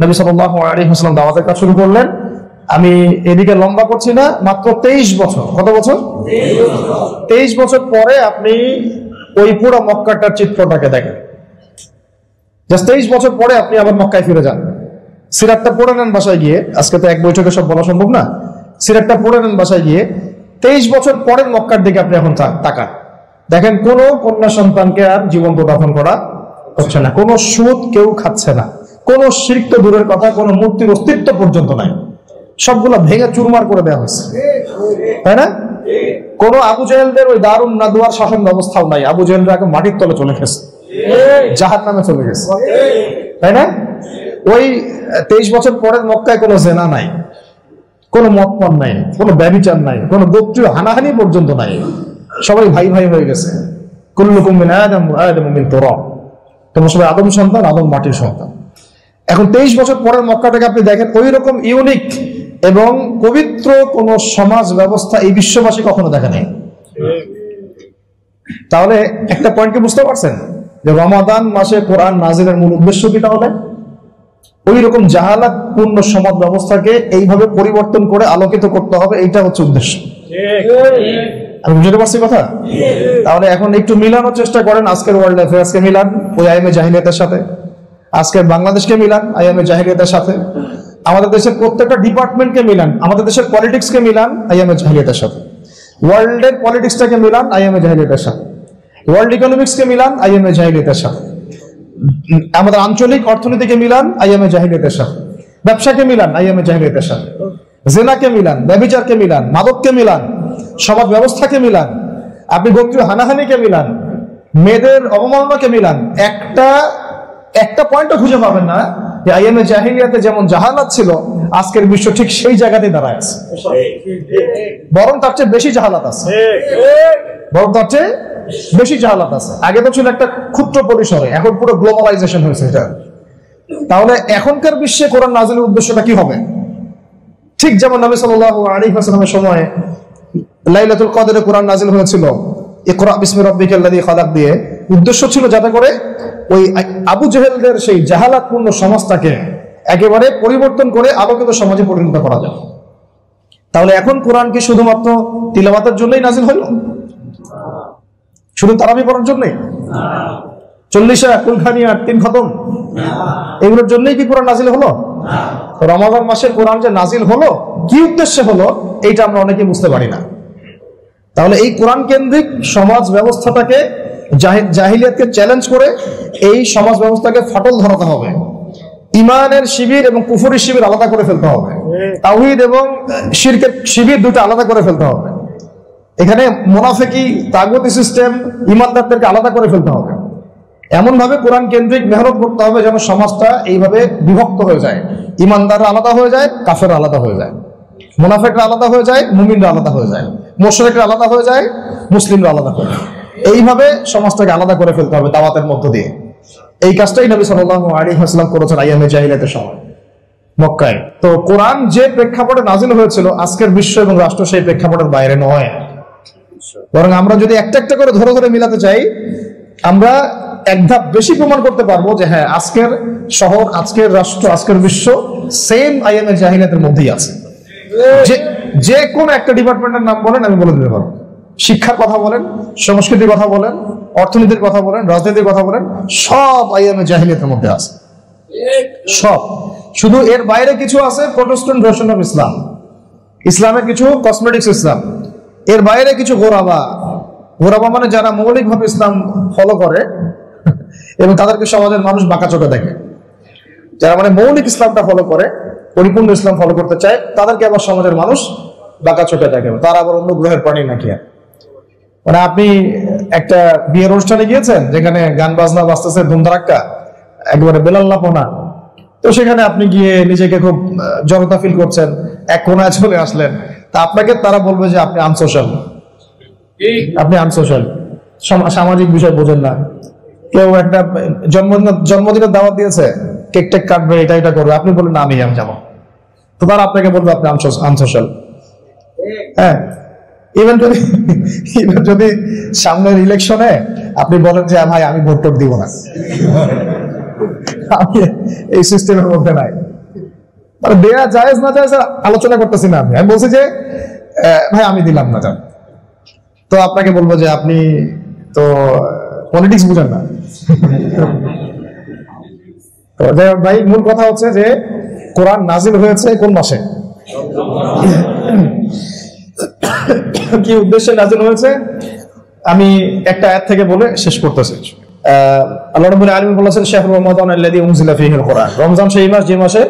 নবী সাল্লাল্লাহু আলাইহি ওয়াসাল্লাম দাওয়াতের কাজ শুরু করলেন। আমি এদিকে লম্বা করছি না, মাত্র 23 বছর। কত বছর? 23 বছর পরে আপনি ওই পুরো মক্কাটার চিত্রটাকে দেখেন। জাস্ট 23 বছর পরে আপনি আবার মক্কায় ফিরে যান। সিরাতটা পড়ে নেন বাসায় গিয়ে, আজকে তো এক বৈঠকে সব বলা সম্ভব না। সিরাতটা পড়ে নেন বাসায় গিয়ে, 23 বছর পরের মক্কার দিকে আপনি এখন তাকান, দেখেন কোন কন্যা সন্তানকে আর জীবন্ত দাফন করা হচ্ছে না, কোন সুদ কেউ খাচ্ছে না, কোন শিরক তো দূরের কথা, কোন মূর্তির অস্তিত্ব পর্যন্ত নাই, সবগুলো ভেঙে চুরমার করে দেওয়া হয়েছে, তাই না? কোন আবু জাহেলদের ওই দারুন নাদওয়ার শাসন ব্যবস্থাও নাই, আবু জাহেলরা আগে মাটির তলে চলে গেছে, জাহান্নামে চলে গেছে, তাই না? ওই 23 বছর পরের মক্কায় কোনো জেনা নাই, কোনো মদপান নাই, কোনো ব্যভিচার নাই, কোনো গোত্রীয় হানাহানি পর্যন্ত নাই, সবাই ভাই ভাই হয়ে গেছে। কুল্লুকুম মিন আদম ওয়া আদমু মিন তুরাব, তোমরা সবাই আদম সন্তান, আদম মাটির সন্তান। এখন 23 বছর পরের মক্কাটাকে আপনি দেখেন, ওই রকম ইউনিক এবং পবিত্র কোন সমাজ ব্যবস্থা এই বিশ্ববাসী কখনো দেখে নেই। তাহলে একটা পয়েন্টকে বুঝতে পারছেন যে রমাদান মাসে কোরআন নাজিলের মূল উদ্দেশ্য কি? তাহলে ওই রকম জাহালাত পূর্ণ সমাজ ব্যবস্থাকে এইভাবে পরিবর্তন করে আলোকিত করতে হবে, এইটা হচ্ছে উদ্দেশ্য। আমি বুঝতে পারছি কথা? তাহলে এখন একটু মিলানোর চেষ্টা করেন আজকের ওয়ার্ল্ড অ্যাফেয়ার্সকে মিলান ওই আইএমএ জাহিলিয়াতের সাথে, আজকের বাংলাদেশকে মিলান আইএমএ জাহিলিয়াতের সাথে, আমাদের দেশের প্রত্যেকটা ডিপার্টমেন্টকে মিলান, আমাদের দেশের পলিটিক্সকে মিলান আইএমএ জাহিলিয়াতের সাথে, ওয়ার্ল্ডের পলিটিক্সটাকে মিলান আইএমএ জাহিলিয়াতের সাথে, ওয়ার্ল্ড ইকোনমিক্সকে মিলান আইএমএ জাহিলিয়াতের সাথে, আমাদের আঞ্চলিক অর্থনীতিকে মিলান আইএমএ জাহিলিয়াতের সাথে, ব্যবসাকে মিলান আইএমএ জাহিলিয়াতের সাথে, জেনাকে মিলান, ব্যভিচারকে মিলান, মাদককে মিলান, সমাজ ব্যবস্থাকে মিলান, আপনি গোত্রীয় হানাহানিকে মিলান, মেয়েদের অবমাননাকে মিলান, একটা পয়েন্টও খুঁজে পাবেন না যে আইএমএ জাহিলিয়াতে যেমন জাহালাত ছিল আজকের বিশ্ব ঠিক সেই জায়গাতেই দাঁড়ায় আছে, বরং তার চেয়ে বেশি জাহালাত আছে, আগে তো ছিল একটা ক্ষুদ্র পরিসরে, এখন পুরো গ্লোবালাইজেশন হয়েছে এটা। তাহলে এখনকার বিশ্বে কোরআন নাজিলের উদ্দেশ্যটা কি হবে? ঠিক যেমন নবী সাল্লাল্লাহু আলাইহি ওয়াসাল্লামের সময় লাইলাতুল কদরে কোরআন নাজিল হয়েছিল ইকরা বিসমি রাব্বিকাল্লাযী খালাক দিয়ে, উদ্দেশ্য ছিল যাতে করে ওই আবু জেহেলদের সেই জাহালাতপূর্ণ সমাজটাকে একেবারে পরিবর্তন করে আলোকিত সমাজে পরিণত করা যায়। তাহলে এখন কোরআন কি শুধুমাত্র তিলাওয়াতের জন্যই নাজিল হইল? শুধু তারাবি পড়ার জন্যই? 40 কুলখানিয়া 3 খতম এগুলোর জন্যই কি কোরআন নাজিল হলো? রমাদান মাসের কোরআন যে নাজিল হলো কি উদ্দেশ্যে হলো এইটা আমরা অনেকেই বুঝতে পারি না। তাহলে এই কোরআন কেন্দ্রিক সমাজ ব্যবস্থাটাকে, জাহিলিয়াতকে চ্যালেঞ্জ করে এই সমাজ ব্যবস্থাকে ফাটল ধরাতে হবে। ইমানের শিবির এবং কুফরি শিবির আলাদা করে ফেলতে হবে, তাওহীদ এবং শিরকের শিবির দুটো আলাদা করে ফেলতে হবে। এখানে মুনাফিকি, তাগুতি সিস্টেম, ইমানদারদেরকে আলাদা করে ফেলতে হবে। এমন ভাবে কোরআন কেন্দ্রিক মেহনত করতে হবে যেন সমাজটা এইভাবে বিভক্ত হয়ে যায়। ইমানদাররা আলাদা হয়ে যায়, কাফেররা আলাদা হয়ে যায়, মুনাফিকরা আলাদা হয়ে যায়, মুমিনরা আলাদা হয়ে যায়, মুশরিকরা আলাদা হয়ে যায়, মুসলিমরা আলাদা হয়ে যায়। এইভাবে সমাজটাকে আলাদা করে ফেলতে হবে দাওয়াতের মধ্য দিয়ে। এই কাজটাই নবী সাল্লাল্লাহু আলাইহি ওয়াসাল্লাম করেছেন আইয়ামে জাহিলিয়াতের সময় মক্কায়। তো কোরআন যে প্রেক্ষাপটে নাজিল হয়েছিল, আজকের বিশ্ব এবং রাষ্ট্র সেই প্রেক্ষাপটের বাইরে নয়। বরং আমরা যদি একটা একটা করে ধরে ধরে মিলাতে চাই, আমরা এক ধাপ বেশি প্রমাণ করতে পারবো যে হ্যাঁ, আজকের শহর, আজকের রাষ্ট্র, আজকের বিশ্ব সেম আইয়ামে জাহিলিয়াতের মধ্যেই আছে। যে কোন একটা ডিপার্টমেন্টের নাম বলেন, আমি বলে দিতে পারবো। শিক্ষার কথা বলেন, সংস্কৃতির কথা বলেন, অর্থনীতির কথা বলেন, রাজনীতির কথা বলেন, সব আইয়ামে জাহিলিয়াতের মধ্যে আছে, সব। শুধু এর বাইরে কিছু আছে, প্রোটেস্ট্যান্ট ভার্সন অফ ইসলাম, ইসলামের কিছু কসমেটিক্স ইসলাম। এর বাইরে কিছু গোরাবা মানে যারা মৌলিকভাবে ইসলাম ফলো করে এবং তাদেরকে সমাজের মানুষ বাঁকা চোখে দেখে। যারা মানে মৌলিক ইসলামটা ফলো করে, পরিপূর্ণ ইসলাম ফলো করতে চায়, তাদেরকে আবার সমাজের মানুষ বাঁকা চোখে দেখে। তারা আবার অন্য গ্রহের প্রাণী নাকি। মানে আপনি একটা বিয়ের অনুষ্ঠানে গিয়েছেন যেখানে গান বাজনা বাজতেছে, ধুমধারাক্কা, একেবারে বেলাল্লাপনা, তো সেখানে আপনি গিয়ে নিজেকে খুব জড়তা ফিল করছেন, এক কোনায় চলে আসলেন, তা আপনাকে তারা বলবে যে আপনি আনসোশ্যাল, আপনি আনসোশ্যাল, সামাজিক বিষয় বোঝেন না। কেউ একটা জন্মদিনের দাওয়াত দিয়েছে, কেক টেক কাটবে, এটা করবে, আপনি বলবেন না আমি যাবো, তো তারা আপনাকে বলবে আপনি আনসোশ্যাল। হ্যাঁ, ইভেন যদি সামনের ইলেকশনে আপনি বলেন যে ভাই আমি ভোট টোট দিব না, আমি এই সিস্টেমের মধ্যে নাই, মানে দেয়া জায়েজ না জায়েজ আলোচনা করতেছি না, আমি বলছি যে ভাই আমি দিলাম না, যান, তো আপনাকে বলবো যে আপনি তো পলিটিক্স বুঝেন না। তো যাই হোক ভাই, মূল কথা হচ্ছে যে কোরআন নাজিল হয়েছে কোন মাসে, কি উদ্দেশ্যে নাজিল হয়েছে, আমি একটা আয়াত থেকে বলে শেষ করতেছি। আল্লাহ রাব্বুল আলামিন বলেছেন শাহরুর রমাদান আল্লাযী উনজিলা ফীহিল কোরআন, রমজান সেই মাস যে মাসে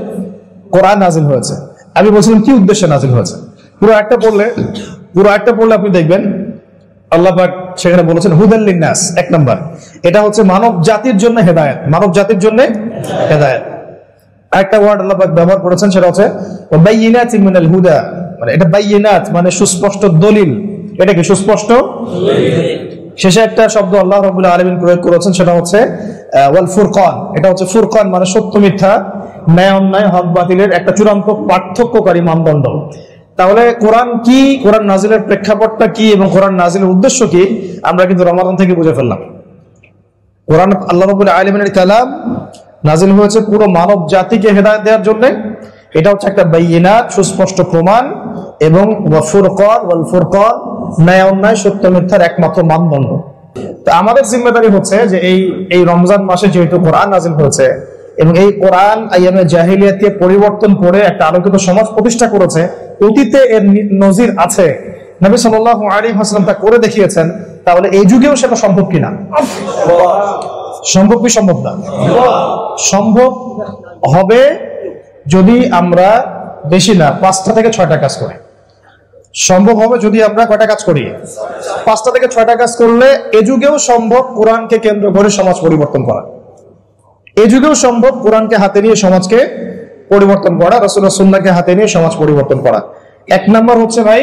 কোরআন নাজিল হয়েছে। আমি বলছিলাম কি উদ্দেশ্যে নাজিল হয়েছে। পুরো একটা পড়লে আপনি দেখবেন আল্লাহ পাক সেখানে বলেছেন হুদাল লিন্নাস, এক নাম্বার, এটা হচ্ছে মানব জাতির জন্য হেদায়েত, মানব জাতির জন্য হেদায়েত। আরেকটা ওয়ার্ড আল্লাহ পাক ব্যবহার করেছেন, সেটা হচ্ছে বাইয়িনাতিন মিনাল হুদা, মানে এটা বাইয়িনাত মানে সুস্পষ্ট দলিল, এটা কি সুস্পষ্ট দলিল। শেষে একটা শব্দ আল্লাহ রাব্বুল আলামিন প্রয়োগ করেছেন, সেটা হচ্ছে ওয়াল ফুরকান, এটা হচ্ছে ফুরকান মানে সত্য মিথ্যা, ন্যায় অন্যায়, হক বাতিলের একটা চূড়ান্ত পার্থক্যকারী মানদণ্ড। তাহলে কোরআন কি, কোরআন নাজিলের প্রেক্ষাপটটা কি এবং কোরআন নাজিলের উদ্দেশ্য কি, আমরা কিন্তু রমাদান থেকে বুঝে ফেললাম। কোরআন আল্লাহ রাব্বুল আলামিনের কালাম, নাজিল হয়েছে পুরো মানব জাতিকে হেদায়েত দেওয়ার জন্য। এটা হচ্ছে একটা বাইয়িনাত, সুস্পষ্ট প্রমাণ, এবং ওয়াল ফুরকান ন্যায় অন্যায়, সত্য মিথ্যার একমাত্র মানদণ্ড। তো আমাদের জিম্মেদারি হচ্ছে যে এই রমজান মাসে যেহেতু কোরআন নাজিল হয়েছে এবং এই কোরআন আইয়ামে জাহিলিয়াতকে পরিবর্তন করে একটা আলোকিত সমাজ প্রতিষ্ঠা করেছে, অতীতে এর নজির আছে, নবী সাল্লাল্লাহু আলাইহি ওয়াসাল্লাম তা করে দেখিয়েছেন, তাহলে এই যুগেও সেটা সম্ভব কিনা? সম্ভব কি সম্ভব না? সম্ভব হবে যদি আমরা বেশি না 5টা থেকে 6টা কাজ করি। সম্ভব হবে যদি আমরা কয়টা কাজ করি? 5টা থেকে 6টা কাজ করলে এ যুগেও সম্ভব কোরআনকে কেন্দ্র করে সমাজ পরিবর্তন করা। এ যুগেও সম্ভব কোরআনকে হাতে নিয়ে সমাজকে পরিবর্তন করা, রাসূলুল্লাহ সুন্নাহকে হাতে নিয়ে সমাজ পরিবর্তন করা। এক নাম্বার হচ্ছে ভাই,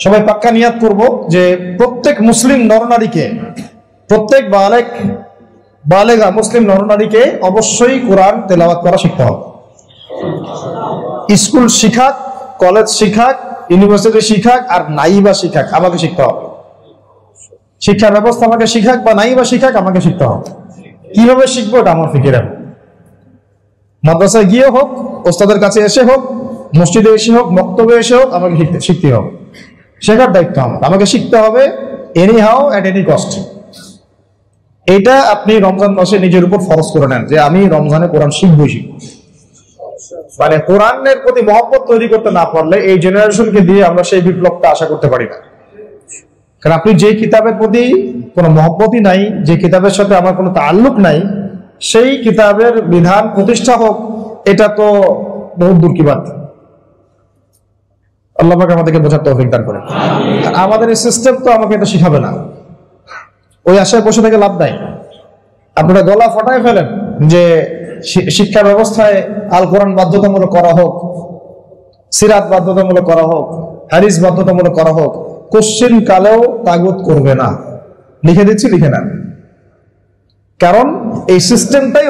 সবাই পাক্কা নিয়াত করব যে প্রত্যেক মুসলিম নরনারীকে, প্রত্যেক বালেগা মুসলিম নরনারীকে অবশ্যই কোরআন তেলাওয়াত করা শিখতে হবে। স্কুল শিখাক, কলেজ শিখাক, ইউনিভার্সিটি শিখাক আর নাইবা শিখাক, আমাকে শিখতে হবে। শিক্ষা ব্যবস্থা আমাকে শিখাক বা নাইবা শিখাক, আমাকে শিখতে হবে। কিভাবে শিখবো এটা আমার ফিকির। মাদ্রাসায় গিয়ে হোক, ওস্তাদের কাছে এসে হোক, মসজিদে এসে হোক, মক্তবে এসে হোক, আমাকে শিখতে হবে। শেখার দায়িত্ব আমার, আমাকে শিখতে হবে any how at any cost. এটা আপনি রমজান মাসে নিজের উপর ফরজ করে নেন যে আমি রমজানে কোরআন শিখবই। মানে কোরআনের প্রতি মহব্বত তৈরি করতে না পারলে এই জেনারেশনকে দিয়ে আমরা সেই বিপ্লবটা আশা করতে পারি না। কারণ আপনি যে কিতাবের প্রতি কোনো মহব্বতই নাই, যে কিতাবের সাথে আমার কোনো তাল্লুক নাই, সেই কিতাবের বিধান প্রতিষ্ঠা হোক, এটা তো বহু দূর কি বাত। আল্লাহ পাক আমাদেরকে বোঝার তৌফিক দান করে। আমাদের এই সিস্টেম তো আমাকে এটা শিখাবে না, ওই আশায় বসে থেকে লাভ নাই। আপনারা গলা ফটায় ফেলেন যে শিক্ষা ব্যবস্থায় আল কোরআন বাধ্যতামূলক করা হোক, সিরাত বাধ্যতামূলক করা হোক, হাদিস বাধ্যতামূলক করা হোক, কোশ্চিন কালেও তাগুত করবে না। লিখে দিচ্ছি, লিখে নেন। কারণ এই সিস্টেমটাই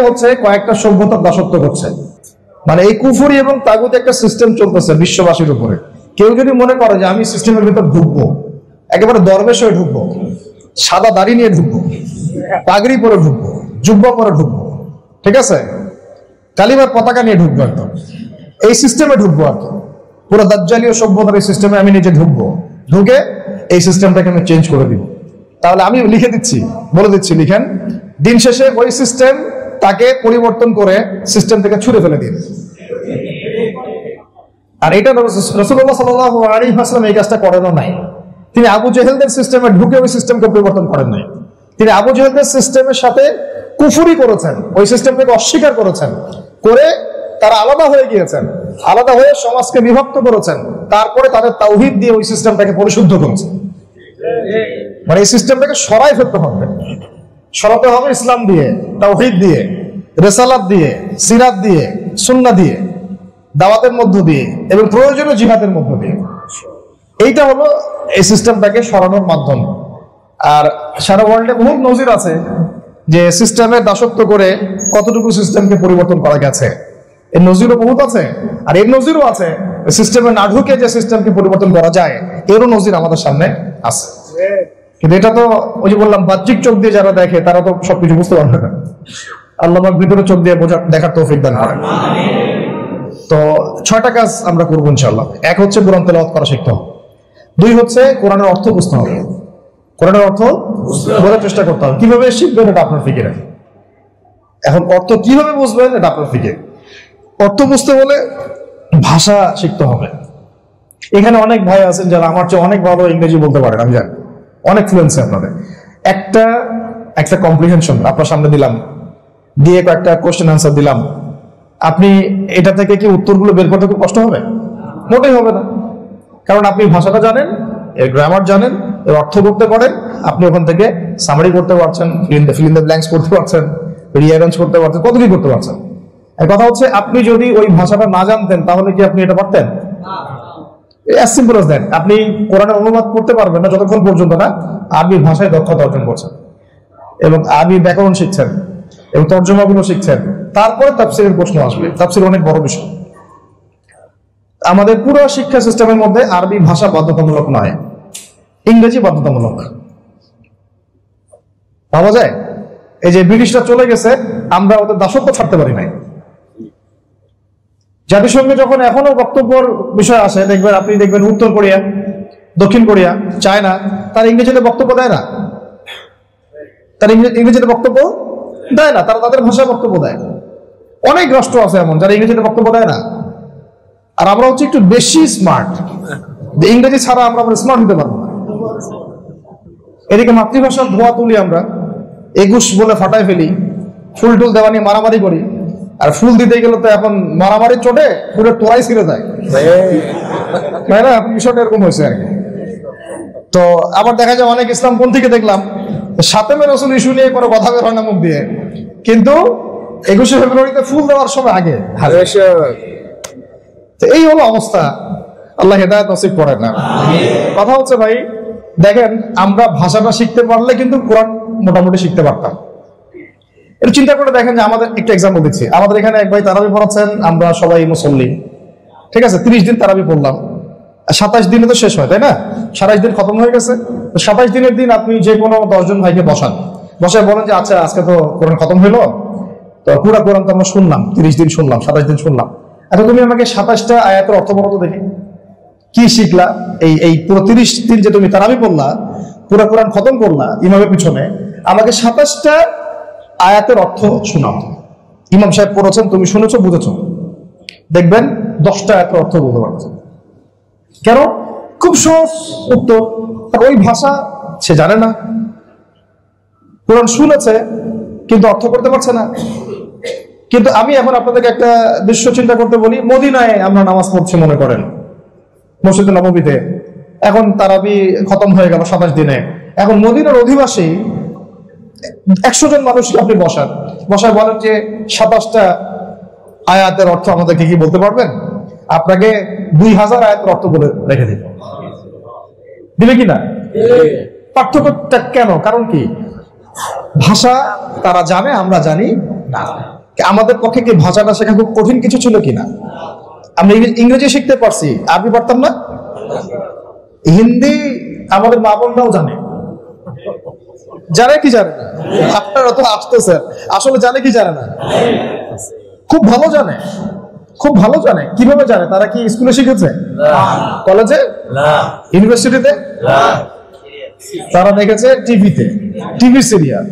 হচ্ছে কয়েকটা সভ্যতার দাসত্ব করছে। মানে এই কুফরি এবং তাগুত একটা সিস্টেম চলতেছে বিশ্ববাসীর উপরে। কেউ যদি মনে করে যে আমি সিস্টেমের ভিতর ঢুকবো, একেবারে দরবেশ হয়ে ঢুকবো, সাদা দাড়ি নিয়ে ঢুকবো, পাগড়ি পরে ঢুকবো, জুব্বা পরে ঢুকবো, ঠিক আছে, কালিমার পতাকা নিয়ে ঢুকবো, একদম এই সিস্টেমে ঢুকবো আর কি, পুরো দাজ্জালীয় সভ্যতার এই সিস্টেমে আমি নিজে ঢুকবো, ঢুকে এই সিস্টেমটাকে আমি চেঞ্জ করে দিব। তাহলে আমি লিখে দিচ্ছি, বলে দিচ্ছি, লিখেন, দিন শেষে ওই সিস্টেম তাকে পরিবর্তন করে সিস্টেম থেকে ছুড়ে ফেলে দিন। আর এটা রাসূলুল্লাহ সাল্লাল্লাহু আলাইহি ওয়াসাল্লাম এই কাজটা করেনও নাই। তিনি আবু জেহেলদের সিস্টেমে ঢুকে ওই সিস্টেমকে পরিবর্তন করেন নাই। তিনি আবু জেহেলদের সিস্টেমের সাথে কুফরি করেছেন, ওই সিস্টেমটাকে অস্বীকার করেছেন, করে তারা আলাদা হয়ে গিয়েছেন, আলাদা হয়ে সমাজকে বিভক্ত করেছেন, তারপরে তাদের তাওহীদ দিয়ে ওই সিস্টেমটাকে পরিশুদ্ধ করেছেন। মানে এই সিস্টেমটাকে সরাই ফেলতে হবে, সরাতে হবে ইসলাম দিয়ে, তাওহীদ দিয়ে, রিসালাত দিয়ে, সিরাত দিয়ে, সুন্নাহ দিয়ে, দাওয়াতের মধ্য দিয়ে এবং প্রয়োজনীয় জিহাদের মধ্য দিয়ে। এইটা হলো এই সিস্টেমটাকে সরানোর মাধ্যম। আর সারা ওয়ার্ল্ডে বহু নজির আছে যে সিস্টেমের দাসত্ব করে কতটুকু সিস্টেমকে পরিবর্তন করা গেছে। এর নজিরও বহুত আছে, আর এর নজিরও আছে সিস্টেমে না ঢুকে যে সিস্টেমকে পরিবর্তন করা যায়, এরও নজির আমাদের সামনে আছে। কিন্তু এটা তো ওই যে বললাম, বাহ্যিক চোখ দিয়ে যারা দেখে তারা তো সবকিছু বুঝতে পারবে না। আল্লাহ পাক ভিতরে চোখ দিয়ে দেখার তৌফিক দান করেন। তো 6টা কাজ আমরা করবো ইনশাআল্লাহ। এক হচ্ছে কোরআন তেলাওয়াত করা শিখতে হবে। 2 হচ্ছে কোরআনের অর্থ বুঝতে হবে, কোরআনের অর্থ বোঝার চেষ্টা করতে হবে। কিভাবে শিখবেন এটা আপনার ফিকিরে। এখন অর্থ কিভাবে বুঝবেন এটা আপনার ফিকির। অর্থ বুঝতে হলে ভাষা শিখতে হবে। এখানে অনেক ভাই আছেন যারা আমার চেয়ে অনেক ভালো ইংরেজি বলতে পারেন, আমি জানি, অনেক ফ্লুয়েন্সি আপনাদের। একটা কম্প্রিহেনশন আপনার সামনে দিলাম, দিয়ে কয়েকটা কোশ্চেন আনসার দিলাম, আপনি এটা থেকে কি উত্তরগুলো বের করতে খুব কষ্ট হবে? মোটেই হবে না। কারণ আপনি ভাষাটা জানেন, এর গ্রামার জানেন, এর অর্থ করতে পারেন, আপনি ওখান থেকে সামারি করতে পারছেন, ফিল ইন দ্য ব্ল্যাঙ্কস করতে পারছেন, রিঅ্যারেঞ্জ করতে পারছেন, কত কি করতে পারছেন। এর কথা হচ্ছে আপনি যদি ওই ভাষাটা না জানতেন তাহলে কি আপনি এটা পারতেন? As simple as that. আপনি কোরআনের অনুবাদ করতে পারবেন না যতক্ষণ পর্যন্ত না আরবি ভাষায় দক্ষতা অর্জন করছেন এবং আরবি ব্যাকরণ শিখছেন এবং তর্জমাগুলো শিখছেন। তারপরে তাফসীরের প্রশ্ন আসবে। তাফসীর অনেক বড় বিষয়। আমাদের পুরো শিক্ষা সিস্টেমের মধ্যে আরবি ভাষা বাধ্যতামূলক নয়, ইংরেজি বাধ্যতামূলক। ভাবা যায়? এই যে ব্রিটিশরা চলে গেছে, আমরা ওদের দাসত্ব ছাড়তে পারি নাই। জাতিসংঘে যখন এখনো বক্তব্যের বিষয় আসে, আপনি দেখবেন উত্তর কোরিয়া, দক্ষিণ কোরিয়া, চায়না, তারা ইংরেজিতে বক্তব্য দেয় না। তারা ইংরেজিতে বক্তব্য দেয় না, তারা তাদের ভাষায় বক্তব্য দেয়। অনেক রাষ্ট্র আছে এমন যারা ইংরেজিতে বক্তব্য দেয় না। আর আমরা হচ্ছে একটু বেশি স্মার্ট, ইংরেজি ছাড়া আমরা স্মার্ট হতে পারবো না। এদিকে মাতৃভাষার ধোয়া তুলি আমরা, একুশ বলে ফাটায় ফেলি, ফুল টুল দেওয়া নিয়ে মারামারি করি। আর ফুল দিতে গেলে তো এখন মারামারি চোটে পুরো তোরাই ছিঁড়ে যায়, তাই না? বিষয়টা এরকম হয়েছে আর কি। তো আবার দেখা যায় অনেক ইসলামপন্থীকে দেখলাম সাতেমে রসুল ইস্যু নিয়ে কোনো কথা বের হয় না মুখ দিয়ে, কিন্তু 21শে ফেব্রুয়ারিতে ফুল দেওয়ার সময় আগে। এই হলো অবস্থা। আল্লাহ হেদায়েত নসিব করেন না। কথা হচ্ছে ভাই, দেখেন আমরা ভাষাটা শিখতে পারলে কিন্তু কোরআন মোটামুটি শিখতে পারতাম। এটা চিন্তা করে দেখেন যে আমাদের একটা এক্সাম্পল দিচ্ছি। আমাদের এখানে এক ভাই তারাবি পড়াচ্ছেন, আমরা সবাই মুসল্লি, ঠিক আছে। 30 দিন তারাবি পড়লাম, 27 দিনে তো শেষ হয়, তাই না? 27 দিন খতম হয়ে গেছে। 27 দিনের দিন আপনি যে কোনো 10 জন ভাইকে বসান, বসায় বলেন যে আচ্ছা আজকে তো কোরআন খতম হইলো, তো পুরা কোরআন তো আমরা শুনলাম, 30 দিন শুনলাম, 27 দিন শুনলাম। আচ্ছা তুমি আমাকে 27টা আয়াতের অর্থ বলো তো দেখি, কি শিখলা? এই পুরো 30 দিন যে তুমি তারাবি পড়লা, পুরা কোরআন খতম করলা ইমামের পিছনে, আমাকে 27টা আয়াতের অর্থ শোনাও। ইমাম সাহেব পড়েছেন, তুমি শুনেছো, বুঝেছো, দেখবেন 10টা আয়াতের অর্থ বলতে পারছো। কেন? খুব সহজ উত্তর। আর ওই ভাষা সে জানে না, কোরআন শুনেছে কিন্তু অর্থ করতে পারছে না। কিন্তু আমি এখন আপনাদেরকে একটা দৃশ্য চিন্তা করতে বলি। মদিনায় আমরা নামাজ পড়ছি মনে করেন, মসজিদে নববীতে, এখন তারাবি খতম হয়ে গেল 27 দিনে। এখন মদিনার অধিবাসী 100 জন মানুষকে আপনি বসায় বলেন যে 27টা আয়াতের অর্থ আমাদেরকে কি বলতে পারবেন? আপনাকে 2000 আয়াতের অর্থ বলে রেখে দিবে কিনা? পার্থক্যটা কেন? কারণ কি? ভাষা তারা জানে, আমরা জানি না। আমাদের পক্ষে কি ভাষাটা শেখা খুব কঠিন কিছু ছিল কিনা? আমরা ইংরেজি শিখতে পারছি, আরবি পারতাম না? হিন্দি আমাদের মা বোনরাও জানে কি জানে না? আপনারা তো আসতেছেন, আসলে জানে কি জানে না? খুব ভালো জানে। কিভাবে জানে? তারা কি স্কুলে শিখেছে? কলেজে? ইউনিভার্সিটিতে? তারা দেখেছে টিভিতে, টিভি সিরিয়াল।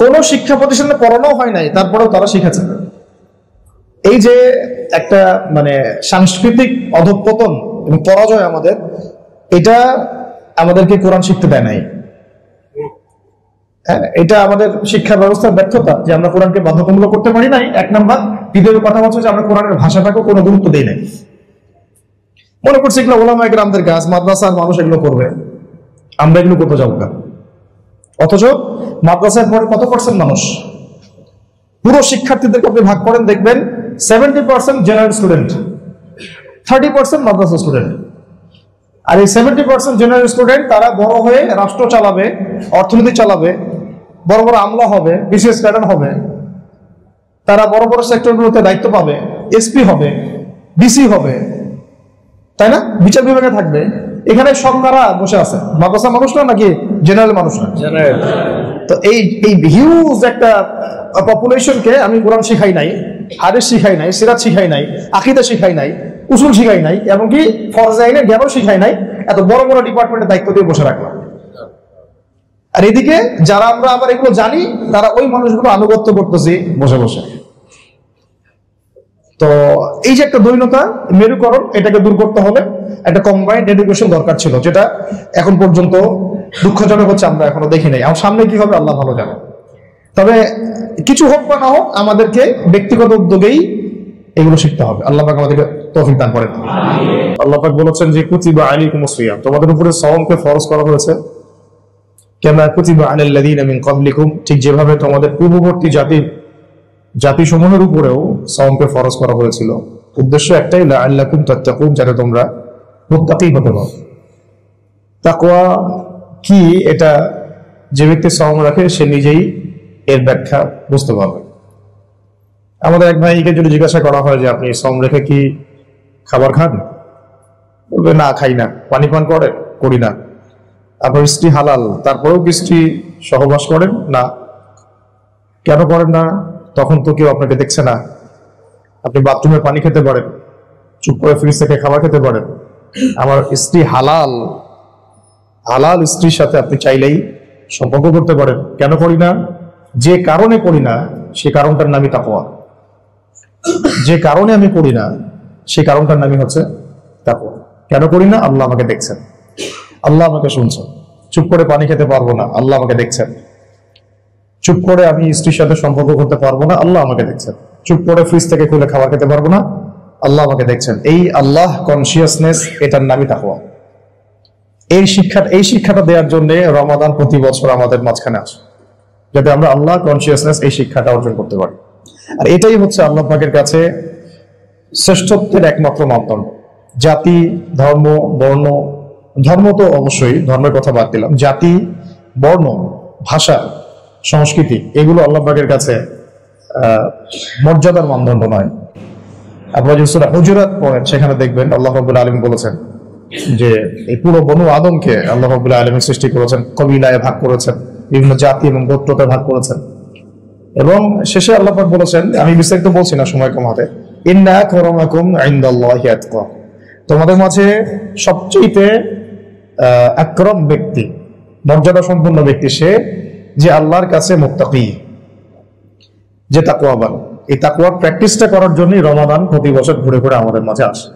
কোন শিক্ষা প্রতিষ্ঠানে পড়ানো হয় নাই, তারপরেও তারা শিখেছে। এই যে একটা মানে সাংস্কৃতিক অধঃপতন এবং পরাজয় আমাদের, এটা আমাদেরকে কোরআন শিখতে দেয় নাই। এটা আমাদের শিক্ষা ব্যবস্থার ব্যর্থতা যে আমরা কোরআনকে বাধ্যতামূলক করতে পারি নাই, 1 নাম্বার। দ্বিতীয় কথা হচ্ছে যে আমরা কোরআনের ভাষাটাকেও কোনো গুরুত্ব দেই নাই। মনে করছি এগুলো ওলামায়ে কেরামদের কাজ, মাদ্রাসার মানুষ এগুলো করবে, আমরা এগুলো করতে যাবো না। অথচ মাদ্রাসায় পড়ে কত % মানুষ? পুরো শিক্ষার্থীদেরকে আপনি ভাগ করেন, দেখবেন 70% জেনারেল স্টুডেন্ট, 30% মাদ্রাসা স্টুডেন্ট। আর এই 70% জেনারেল স্টুডেন্ট তারা বড় হয়ে রাষ্ট্র চালাবে, অর্থনীতি চালাবে, বড় বড় আমলা হবে, বিশেষ ক্যাডার হবে, তারা বড় বড় সেক্টরগুলোতে দায়িত্ব পাবে, এসপি হবে, ডিসি হবে, তাই না? বিচার বিভাগে থাকবে। এখানে সব কারা বসে আছে? মাদ্রাসা মানুষরা নাকি জেনারেল মানুষরা? জেনারেল। তো এই হিউজ একটা পপুলেশনকে আমি কোরআন শিখাই নাই, হাদিস শিখাই নাই, সিরাত শিখাই নাই, আকীদা শিখাই নাই, উসুল শিখাই নাই, এমনকি ফরজ আইনের জ্ঞানও শিখাই নাই, এত বড় বড় ডিপার্টমেন্টের দায়িত্ব দিয়ে বসে রাখলাম। আর এদিকে যারা আমরা আবার এগুলো জানি, তারা ওই মানুষগুলো আনুগত্য করতেছি বসে বসে। তো এই যে একটা দৈন্যতা, মেরুকরণ, এটাকে দূর করতে হলে একটা কম্বাইন্ড এডুকেশন দরকার ছিল, যেটা এখন পর্যন্ত দুঃখজনক হচ্ছে আমরা এখনো দেখি নাই। আমার সামনে কি হবে আল্লাহ ভালো জানে। তবে কিছু হোক বা না হোক, আমাদেরকে ব্যক্তিগত উদ্যোগেই এগুলো শিখতে হবে। আল্লাহ পাক আমাদেরকে তৌফিক দান করেন। আল্লাহ পাক বলেছেন যে কুতিবা আলাইকুমুস সিয়াম, তোমাদের উপরে সাওমকে ফরজ করা হয়েছে। কামা কুতিবা আলাল লাযিনা মিন ক্বাবলিকুম, ঠিক যেভাবে তোমাদের পূর্ববর্তী জাতিসমূহের উপরেও সাওমকে ফরজ করা হয়েছিল। উদ্দেশ্য একটাই, লাআল্লাকুম তাত্তাকুন, যাতে তোমরা মুত্তাকি হতে পারো। তাকওয়া কি, এটা যে ব্যক্তি সাওম রাখে সে নিজেই এর ব্যাখ্যা বুঝতে পারবে। আমাদের এক ভাইকে যদি জিজ্ঞাসা করা হয় যে আপনি সাওম রেখে কি খাবার খান, বলবে না, খাই না। পানি পান করি না। আপনার স্ত্রী হালাল, তারপরেও কি স্ত্রী সহবাস করেন? না। কেন করেন না? তখন তো কেউ আপনাকে দেখছে না। আপনি বাথরুমে পানি খেতে পারেন, চুপ করে ফ্রিজ থেকে খাবার খেতে পারেন। আমার স্ত্রী হালাল স্ত্রীর সাথে আপনি চাইলেই সম্পর্ক করতে পারেন। কেন করি না? যে কারণে করি না সে কারণটার নামই তাকওয়া। যে কারণে আমি করি না সে কারণটার নামই হচ্ছে তাকওয়া। কেন করি না? আল্লাহ আমাকে দেখছেন, আল্লাহ আমাকে শুনছেন। চুপ করে পানি খেতে পারবো না, আল্লাহ আমাকে দেখছেন। চুপ করে আমি স্ত্রীর সাথে সম্পর্ক করতে পারবো না, আল্লাহ আমাকে দেখছেন। চুপ করে ফ্রিজ থেকে খুলে খাবার খেতে পারবো না, আল্লাহ আমাকে দেখছেন। এই আল্লাহ কনসিয়াসনেস, এটার নামই তাকওয়া। এই শিক্ষাটা দেওয়ার জন্য রমাদান প্রতি বছর আমাদের মাঝখানে আসে, যাতে আমরা আল্লাহ কনসিয়াসনেস, এই শিক্ষাটা অর্জন করতে পারি। আর এটাই হচ্ছে আল্লাহ পাকের কাছে শ্রেষ্ঠত্বের একমাত্র মানদণ্ড। জাতি, ধর্ম, বর্ণ, ধর্ম তো অবশ্যই, ধর্মের কথা বাদ দিলাম, জাতি, বর্ণ, ভাষা, সংস্কৃতি, এগুলো আল্লাহ পাকের কাছে মর্যাদার মানদণ্ড নয়। আপনারা যদি সূরা হুজুরাত পড়েন, সেখানে দেখবেন আল্লাহ রাব্বুল আলামিন বলেছেন যে এই পুরো বনু আদমকে আল্লাহ রাব্বুল আলামিন সৃষ্টি করেছেন, কবিলায় ভাগ করেছেন, বিভিন্ন জাতি এবং গোত্রতে ভাগ করেছেন। এবং শেষে আল্লাহ পাক বলেছেন, আমি বিস্তারিত বলছি না সময় কম হাতে, ইন্না আকরামাকুম ইনদাল্লাহি আতকাকুম, তোমাদের মাঝে সবচেয়ে আকরাম ব্যক্তি, মর্যাদা সম্পন্ন ব্যক্তি সে যে আল্লাহর কাছে মুত্তাকি, যে তাকওয়াবান। এই তাকওয়ার প্র্যাকটিসটা করার জন্যই রমাদান প্রতি বছর ঘুরে ঘুরে আমাদের মাঝে আসে।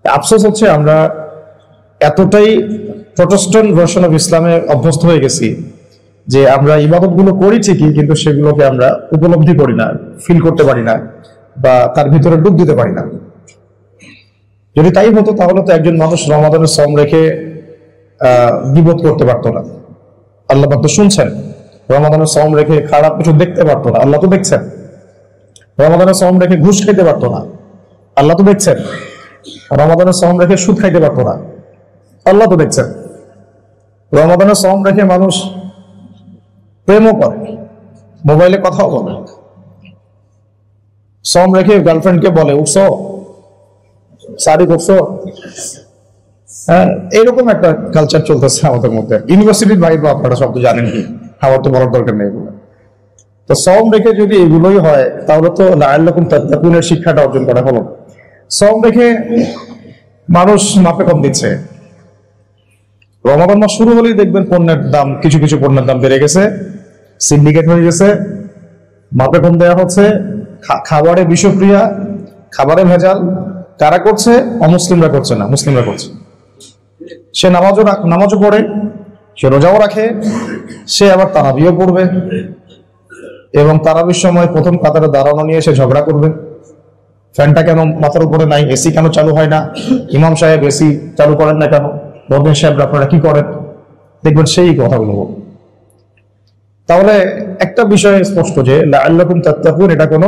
আফসোস হচ্ছে আমরা এতটাই প্রটেস্ট্যান্ট ভার্সন অফ ইসলামে অভ্যস্ত হয়ে গেছি যে আমরা ইবাদত গুলো করি ঠিকই, কিন্তু সেগুলোকে আমরা উপলব্ধি করি না, ফিল করতে পারি না, বা তার ভিতরে ডুব দিতে পারি না। যদি তাই হতো তাহলে তো একজন মানুষ রমাদানের সওম রেখে গীবত করতে পারতো না। আল্লাহ পাক তো শুনছেন। রমাদানের সওম রেখে খারাপ কিছু দেখতে পারতো না, আল্লাহ তো দেখছেন। রমাদানের সওম রেখে ঘুষ খেতে পারতো না, আল্লাহ তো দেখছেন। রমাদানের সওম রেখে সুদ খাইতে পারতো না, আল্লাহ তো দেখছেন। রমাদানের সওম রেখে মানুষ প্রেমও করে, মোবাইলে কথাও বলে, সওম রেখে গার্লফ্রেন্ডকে বলে উঠছো, শাড়ি করছো। হ্যাঁ, এইরকম একটা কালচার চলতেছে আমাদের মধ্যে। ইউনিভার্সিটির বাইরে আপনারা সব তো জানেন, কি আমার তো বলার দরকার নেই এগুলো। তো সওম রেখে যদি এগুলোই হয় তাহলে তো লাআল্লাকুম তাত্তাকুনের শিক্ষাটা অর্জন করা হলো। সওম রেখে মানুষ মাপে কম দিচ্ছে। রমাদান মাস শুরু হলেই দেখবেন পণ্যের দাম, কিছু কিছু পণ্যের দাম বেড়ে গেছে, সিন্ডিকেট হয়ে গেছে, মাপে কম দেওয়া হচ্ছে, খাবারে বিষক্রিয়া, খাবারে ভেজাল। কারা করছে? অমুসলিমরা করছে না, মুসলিমরা করছে। সে নামাজও পড়ে, সে রোজাও রাখে, সে আবার তারাবিও পড়বে, এবং তারাবির সময় প্রথম কাতারে দাঁড়ানো নিয়ে সে ঝগড়া করবে। ফ্যানটা কেন মাথার উপরে নাই, এসি কেন চালু হয় না, ইমাম সাহেব এসি চালু করেন না কেন, বলবেন সাহেব আপনারা কি করেন, দেখবেন সেই কথাগুলো বলবো। তাহলে একটা বিষয় স্পষ্ট যে লাআল্লাকুম তাত্তাকুন এটা কোনো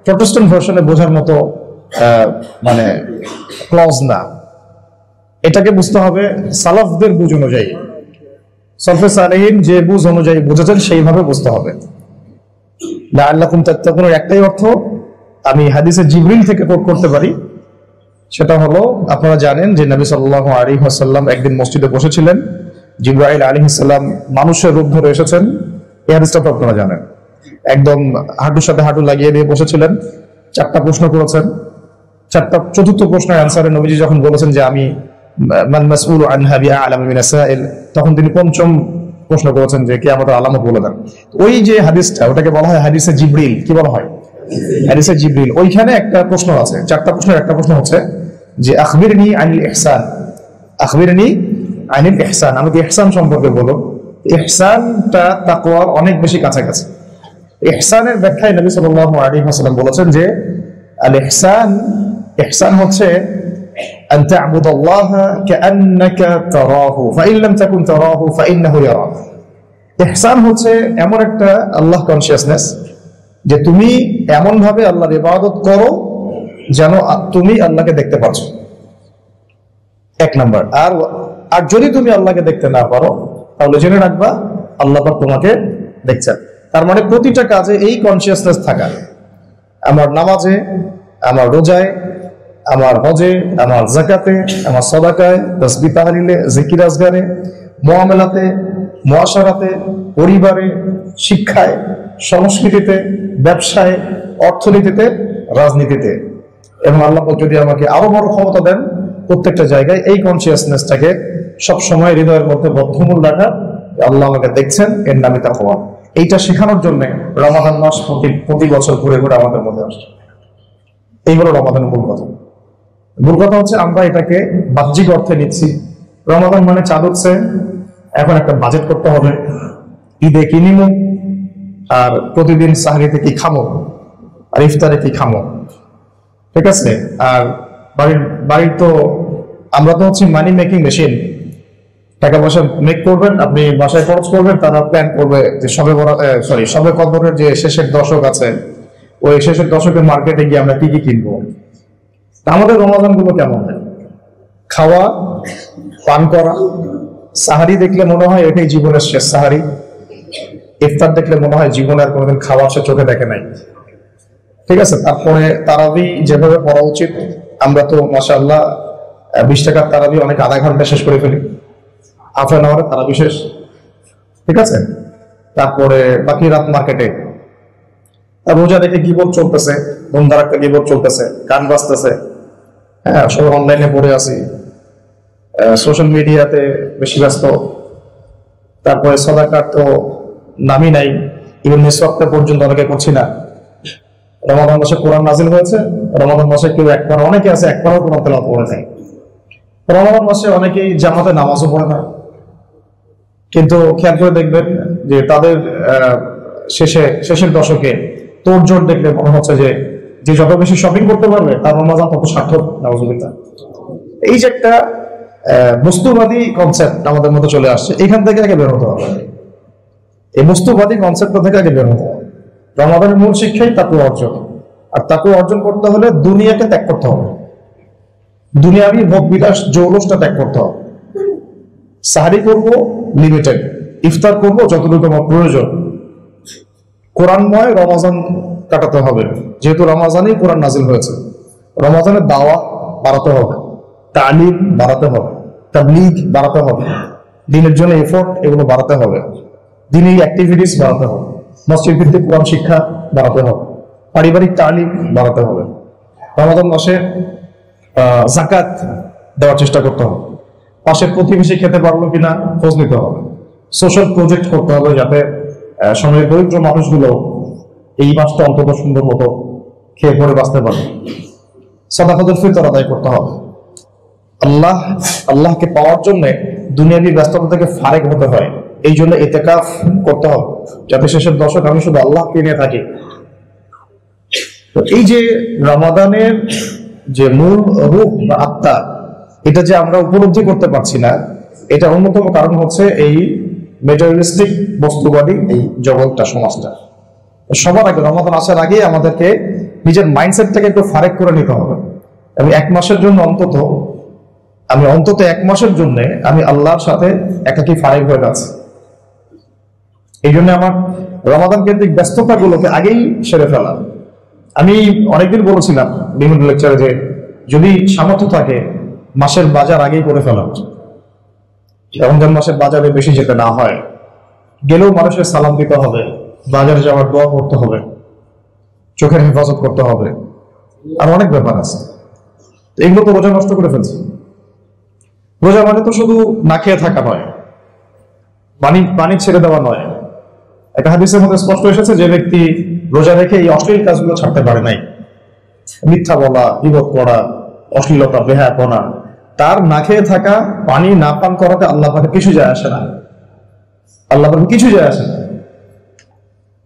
প্রটেস্ট্যান্ট ভার্সনে বোঝার মতো মানে ক্লজ না। এটাকে বুঝতে হবে সালাফদের বুঝ অনুযায়ী, সালফে সালেহিন যে বুঝ অনুযায়ী বুঝেছেন সেইভাবে বুঝতে হবে। লাআল্লাকুম তাত্তাকুনের একটাই অর্থ আমি হাদিসে জিবরিল থেকে কোট করতে পারি। সেটা হলো, আপনারা জানেন যে নবী সাল্লাল্লাহু আলাইহি ওয়াসাল্লাম একদিন মসজিদে বসেছিলেন, জিবরাইল আলাইহিস সালাম মানুষের রূপ ধরে এসেছেন। এই হাদিসটা তো আপনারা জানেন। একদম হাঁটুর সাথে হাঁটু লাগিয়ে দিয়ে বসেছিলেন, 4টা প্রশ্ন করেছেন। চতুর্থ প্রশ্নের অ্যান্সারে নবীজি যখন বলেছেন যে আমি মান মাসউলু আনহা বিআ'লামু মিনাস সাইল, তখন তিনি পঞ্চম প্রশ্ন করেছেন যে কিয়ামতের আলামত বলে দেন। ওই যে হাদিসটা, ওটাকে বলা হয় হাদিসে জিবরিল। কি বলা হয়? হাদিসে জিবরিল। ওইখানে একটা প্রশ্ন আছে, 4টা প্রশ্নের একটা প্রশ্ন হচ্ছে যে আখবিরনি আনিল ইহসান, আখবিরনি আনিল ইহসান, আমাকে ইহসান সম্পর্কে বলো। ইহসানটা তাকওয়ার অনেক বেশি কাছাকাছি। ইহসানের ব্যাখ্যায় নবী সাল্লাল্লাহু আলাইহি ওয়াসাল্লাম বলেছেন যে আল ইহসান, ইহসান হচ্ছে আন তা'বুদাল্লাহা কাআন্নাকা তারাহু ফাইন লাম তাকুন তারাহু ফাইন্নাহু ইয়ারাক। ইহসান হচ্ছে এমন একটা আল্লাহ কনসিয়াসনেস যে তুমি এমন ভাবে আল্লাহর ইবাদত করো যেন তুমি আল্লাহকে দেখতে পাচ্ছ, এক নাম্বার। আর যদি তুমি আল্লাহকে দেখতে না পারো তাহলে জেনে রাখবা আল্লাহ পাক তোমাকে দেখছেন। তার মানে প্রতিটা কাজে এই কনসিয়াসনেস থাকা, আমার নামাজে, আমার রোজায়, আমার হজে, আমার যাকাতে, আমার সাদাকায়, তাসবিহ তাহলিলে, জিকির আজগারে, মুআমালাতে, মুআশারাতে, পরিবারে, শিক্ষায়, সংস্কৃতিতে, ব্যবসায়, অর্থনীতিতে, রাজনীতিতে, এবং আল্লাহ যদি আমাকে আরো বড় ক্ষমতা দেন, প্রত্যেকটা জায়গায় এই কনসিয়াসনেসটাকে সবসময় হৃদয়ের মধ্যে বদ্ধমূল রাখা, আল্লাহ আমাকে দেখছেন, এর নামে তাকওয়া। এইটা শেখানোর জন্য রমাদান মাস প্রতি বছর ঘুরে ঘুরে আমাদের মধ্যে আসছে। এই হলো রমাদানের মূল কথা। মূল কথা হচ্ছে আমরা এটাকে বাহ্যিক অর্থে নিচ্ছি। রমাদান মানে চাঁদ উঠছে, এখন একটা বাজেট করতে হবে, ঈদে কি নিমো, আর প্রতিদিন সাহরিতে কি খামো, আর ইফতারে কি খামো, ঠিক আছে। আর বাড়ির তো আমরা তো হচ্ছে মানি মেকিং মেশিন। টাকা পয়সা মেক করবেন, আপনি বাসায় খরচ করবেন, তারা প্ল্যান করবে যে সবে কদরের যে শেষের দশক আছে, ওই শেষের দশকের মার্কেটে গিয়ে আমরা কি কি কিনবো। আমাদের রমাদান গুলো কেমন? খাওয়া, পান করা, সাহারি দেখলে মনে হয় এটাই জীবনের শেষ সাহারি, ইফতার দেখলে মনে হয় জীবনে আর কোনোদিন খাওয়া সে চোখে দেখে নাই, ঠিক আছে। তারপরে তারাবি যেভাবে পড়া উচিত, আমরা তো মাশাআল্লাহ 20 টাকার তারাবি অনেক আধা ঘন্টা শেষ করে ফেলি, হাফ অ্যান আওয়ারে তারাবি শেষ, ঠিক আছে। তারপরে বাকি রাত মার্কেটে, রোজা দেখে গীবত চলতেছে, ধুমধার একটা গীবত চলতেছে, গান বাজতেছে, হ্যাঁ, সবাই অনলাইনে পড়ে আছি, সোশ্যাল মিডিয়াতে বেশি ব্যস্ত। তারপরে সাদাকার তো নামই নাই, ইভেন নিসওয়াক্ত পর্যন্ত অনেকে করছি না। রমাদান মাসে কোরআন নাজিল হয়েছে, রমাদান মাসে কেউ একবার, অনেকে আছে একবারও কোরআন তেলাওয়াত করে নাই। রমাদান মাসে অনেকেই জামাতে নামাজও পড়ে না, কিন্তু খেয়াল করে দেখবেন যে তাদের শেষের দশকে তোড়জোড় দেখলে মনে হচ্ছে যে যত বেশি শপিং করতে পারবে তার রমজান তত সার্থক। নাউজুবিল্লাহ। এই যে একটা বস্তুবাদী কনসেপ্ট আমাদের মধ্যে চলে আসছে, এখান থেকে আগে বের হতে হবে। এই বস্তুবাদী কনসেপ্ট থেকে আগে বের হতে হবে। রমাদানের মূল শিক্ষাই তাকওয়া অর্জন, আর তাকওয়া অর্জন করতে হলে দুনিয়াকে ত্যাগ করতে হবে, দুনিয়াবি ভোগ বিলাস জৌলসটা ত্যাগ করতে হবে। সাহারি করবো লিমিটেড, ইফতার করবো যতটুকু আমার প্রয়োজন, কোরআনময় রমাজান কাটাতে হবে, যেহেতু রমাজানেই কোরআন নাজিল হয়েছে। রমাজানের দাওয়া বাড়াতে হবে, তালিম বাড়াতে হবে, তাবলীগ বাড়াতে হবে, দিনের জন্য এফোর্ট এগুলো বাড়াতে হবে, দিনের অ্যাক্টিভিটিস বাড়াতে হবে, মসজিদ ভিত্তিক কোরআন শিক্ষা বাড়াতে হবে, পারিবারিক তালিম বাড়াতে হবে। রমাজান মাসে যাকাত দেওয়ার চেষ্টা করতে হবে, পাশের প্রতিবেশী খেতে পারলো কিনা খোঁজ নিতে হবে, সোশ্যাল প্রজেক্ট করতে হবে যাতে সমাজের দরিদ্র মানুষগুলো এই মাসটা অন্তত সুন্দর মতো খেয়ে পরে বাঁচতে পারে। সাদাকাতুল ফিতর আদায় করতে হবে। আল্লাহকে পাওয়ার জন্য দুনিয়াবি ব্যস্ততা থেকে ফারেক হতে হয়, এই জন্য ইতিকাফ করতে হবে, যাতে শেষের দশক আমি শুধু আল্লাহকে নিয়ে থাকি। তো এই যে রমাদানের যে মূল রূপ বা আত্মা, এটা যে আমরা উপলব্ধি করতে পারছি না, এটা অন্যতম কারণ হচ্ছে এই মেটেরিয়ালিস্টিক বস্তুবাদী এই জগৎটা, সমাজটা। সবার আগে রমাদান আসার আগে আমাদেরকে নিজের মাইন্ডসেটটাকে একটু ফারেক করে নিতে হবে। আমি এক মাসের জন্য অন্তত এক মাসের জন্য আমি আল্লাহর সাথে একাকী ফারেক হয়ে যাচ্ছি। এই জন্য আমার রমাদান কেন্দ্রিক ব্যস্ততা গুলোকে আগেই সেরে ফেলা। আমি অনেকদিন বলেছিলাম বিভিন্ন লেকচারে যে যদি সামর্থ্য থাকে মাসের বাজার আগেই করে ফেলা, রমজান মাসের বাজারে বেশি যেতে না হয়, গেলেও মানুষের সালাম দিতে হবে, বাজারে যাওয়ার দোয়া করতে হবে, চোখের হেফাজত করতে হবে, আর অনেক ব্যাপার আছে। এগুলো তো রোজা নষ্ট করে ফেলছি। রোজা মানে তো শুধু না খেয়ে থাকা নয়, পানি ছেড়ে দেওয়া নয়। একটা হাদিসের মধ্যে স্পষ্ট এসেছে যে ব্যক্তি রোজা রেখে এই অশ্লীল কাজগুলো ছাড়তে পারে নাই, মিথ্যা বলা, বিপদ করা, অশ্লীলতা, বেহায়াপনা, তার না খেয়ে থাকা, পানি না পান করাতে আল্লাহ পাকে কিছু যায় আসে না, আল্লাহ পাকে কিছু যায় আসে না।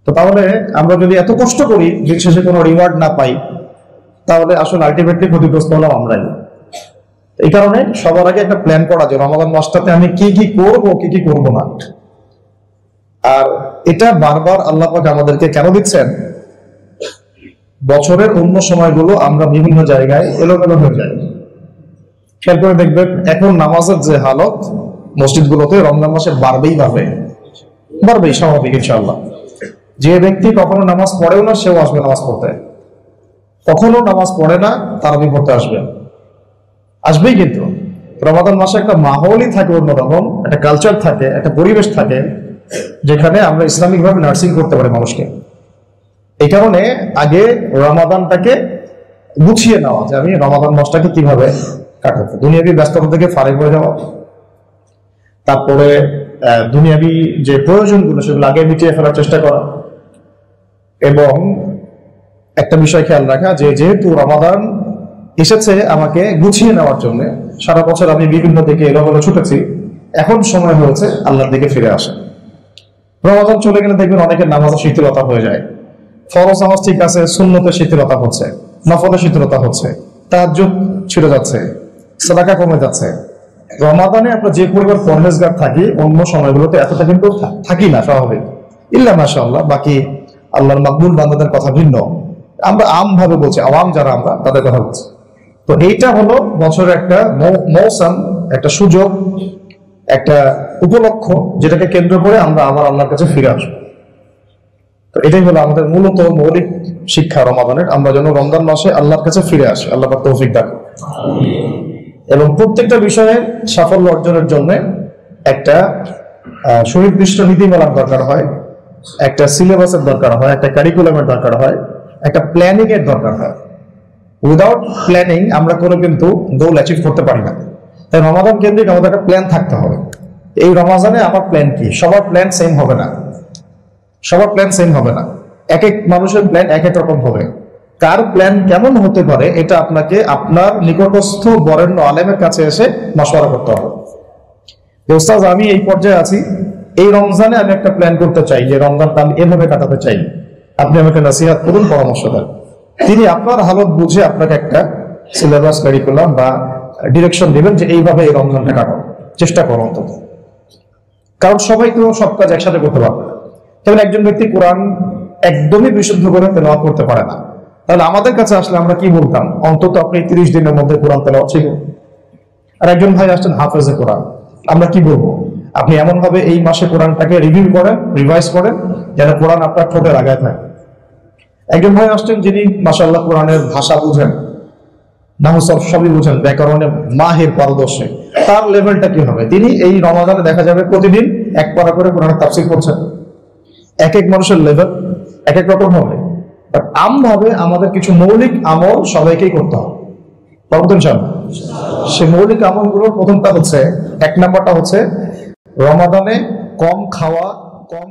তো তাহলে আমরা যদি এত কষ্ট করি দিন শেষে কোনো রিওয়ার্ড না পাই, তাহলে আসলে আলটিমেটলি ক্ষতিগ্রস্ত হলাম আমরাই। এই কারণে সবার আগে একটা প্ল্যান করা যে রমাদান মাসটাতে আমি কি কি করব, কি কি করব না। আর এটা বারবার আল্লাহ পাক আমাদেরকে কেন দিচ্ছেন? বছরের অন্য সময়গুলো আমরা বিভিন্ন জায়গায় এলোমেলো হয়ে যাই। খেয়াল করে দেখবেন এখন নামাজের যে হালত মসজিদগুলোতে রমজান মাসে বাড়বেই স্বাভাবিক ইনশাআল্লাহ। যে ব্যক্তি কখনো নামাজ পড়েও না সেও আসবে নামাজ পড়তে, কখনো নামাজ পড়ে না তারাবি পড়তে আসবেই। কিন্তু রমাদান মাসে একটা মাহৌলই থাকে, অন্যরকম একটা কালচার থাকে, একটা পরিবেশ থাকে যেখানে আমরা ইসলামিক ভাবে নার্সিং করতে পারি মানুষকে। এই কারণে আগে রমাদানটাকে গুছিয়ে নেওয়া, যে আমি রমাদান মাসটাকে কিভাবে কাটাবো, দুনিয়াবি ব্যস্ততা থেকে ফারেক হয়ে যাওয়া, তারপরে দুনিয়াবি যে প্রয়োজনগুলো সেগুলো আগে মিটিয়ে ফেলার চেষ্টা করা, এবং একটা বিষয় খেয়াল রাখা যে যেহেতু রমাদান এসেছে আমাকে গুছিয়ে নেওয়ার জন্য, সারা বছর আমি বিভিন্ন দিকে এলোমেলো ছুটেছি, এখন সময় হয়েছে আল্লাহর দিকে ফিরে আসা। রমাদান চলে গেলে দেখবেন অনেকের নামাজের শিথিলতা হয়ে যায়। ফরজ নামাজ ঠিক আছে, সুন্নতের শিথিলতা হচ্ছে, নফলের শিথিলতা হচ্ছে, তাহাজ্জুদ ছিঁড়ে যাচ্ছে, সাদাকা কমে যাচ্ছে। রমাদানে আমরা যে পরিবার পরহেজগার থাকি অন্য সময়গুলোতে এতটা কিন্তু থাকি না, স্বাভাবিক। ইল্লা মাশাআল্লাহ, বাকি আল্লাহর মাকবুল বান্দাদের কথা ভিন্ন। আমরা আমভাবে বলছি, আওয়াম যারা আমরা তাদের কথা বলছি। তো এইটা হলো বছরের একটা মৌসাম, একটা সুযোগ, একটা উপলক্ষ, যেটাকে কেন্দ্র করে আমরা আবার আল্লাহর কাছে ফিরে আসবো। তো এটাই হলো আমাদের মূলত মৌলিক শিক্ষা রমাদানের, আমরা যেন রমজান মাসে আল্লাহর কাছে ফিরে আসি। আল্লাহ পাক তৌফিক দান। এবং প্রত্যেকটা বিষয়ে সাফল্য অর্জনের জন্য একটা সুনির্দিষ্ট নীতিমালার দরকার হয়, একটা সিলেবাসের দরকার হয়, একটা কারিকুলামের দরকার হয়, একটা প্ল্যানিং এর দরকার হয়। উইদাউট প্ল্যানিং আমরা কোনো কিন্তু গোল অ্যাচিভ করতে পারি না। তাই রমাদান কেন্দ্রিক আমাদের একটা প্ল্যান থাকতে হবে। এই রমাজানে আমার প্ল্যান কি? সবার প্ল্যান সেম হবে না, এক এক মানুষের প্ল্যান এক এক রকম হবে। কার প্ল্যান কেমন হতে পারে এটা আপনাকে আপনার নিকটস্থ বরেণ্য আলেমের কাছে এসে মশওয়ারা করতে হবে। ওস্তাদ আমি এই পর্যায়ে আছি, এই রমজানে আমি একটা প্ল্যান করতে চাই যে রমজানটা আমি এভাবে কাটাতে চাই, আপনি আমাকে নসিহত করুন, পরামর্শ দেন। তিনি আপনার হালত বুঝে আপনাকে একটা সিলেবাস কারিকুলাম বা ডিরেকশন দিবেন যে এইভাবে এই রমজানটা কাটাও, চেষ্টা করো অন্তত। কারণ সবাই তো সব কাজ একসাথে করতে পারবে না। যেমন একজন ব্যক্তি কোরআন একদমই বিশুদ্ধ করে তেলাওয়াত করতে পারে না, তাহলে আমাদের কাছে আসলে আমরা কি বলতাম, অন্তত আপনি 30 দিনের মধ্যে কোরআন তেলাওয়াত শিখুন। আর একজন ভাই আসছেন হাফেজে কোরআন, আমরা কি বলবো, আপনি এমন ভাবে এই মাসে কোরআনটাকে রিভিউ করেন, রিভাইজ করেন, যেন কোরআন আপনার ঠোঁটে লাগায় থাকে। একজন ভাই আসছেন যিনি মাশাআল্লাহ কোরআনের ভাষা বুঝেন, নাহু সরফ সবই বুঝেন, ব্যাকরণে মাহির, পারদর্শী, তার লেভেলটা কি হবে? তিনি এই রমাদানে দেখা যাবে প্রতিদিন এক পারা করে কোরআনের তাফসীর করছেন। এক এক মানুষের লেভেল এক এক রকম হবে, বাট আমভাবে আমাদের কিছু মৌলিক আমল সবাইকেই করতে হবে। সে মৌলিক আমলগুলোর প্রথমটা হচ্ছে, 1 নম্বরটা হচ্ছে রমাদানে কম খাওয়া, কম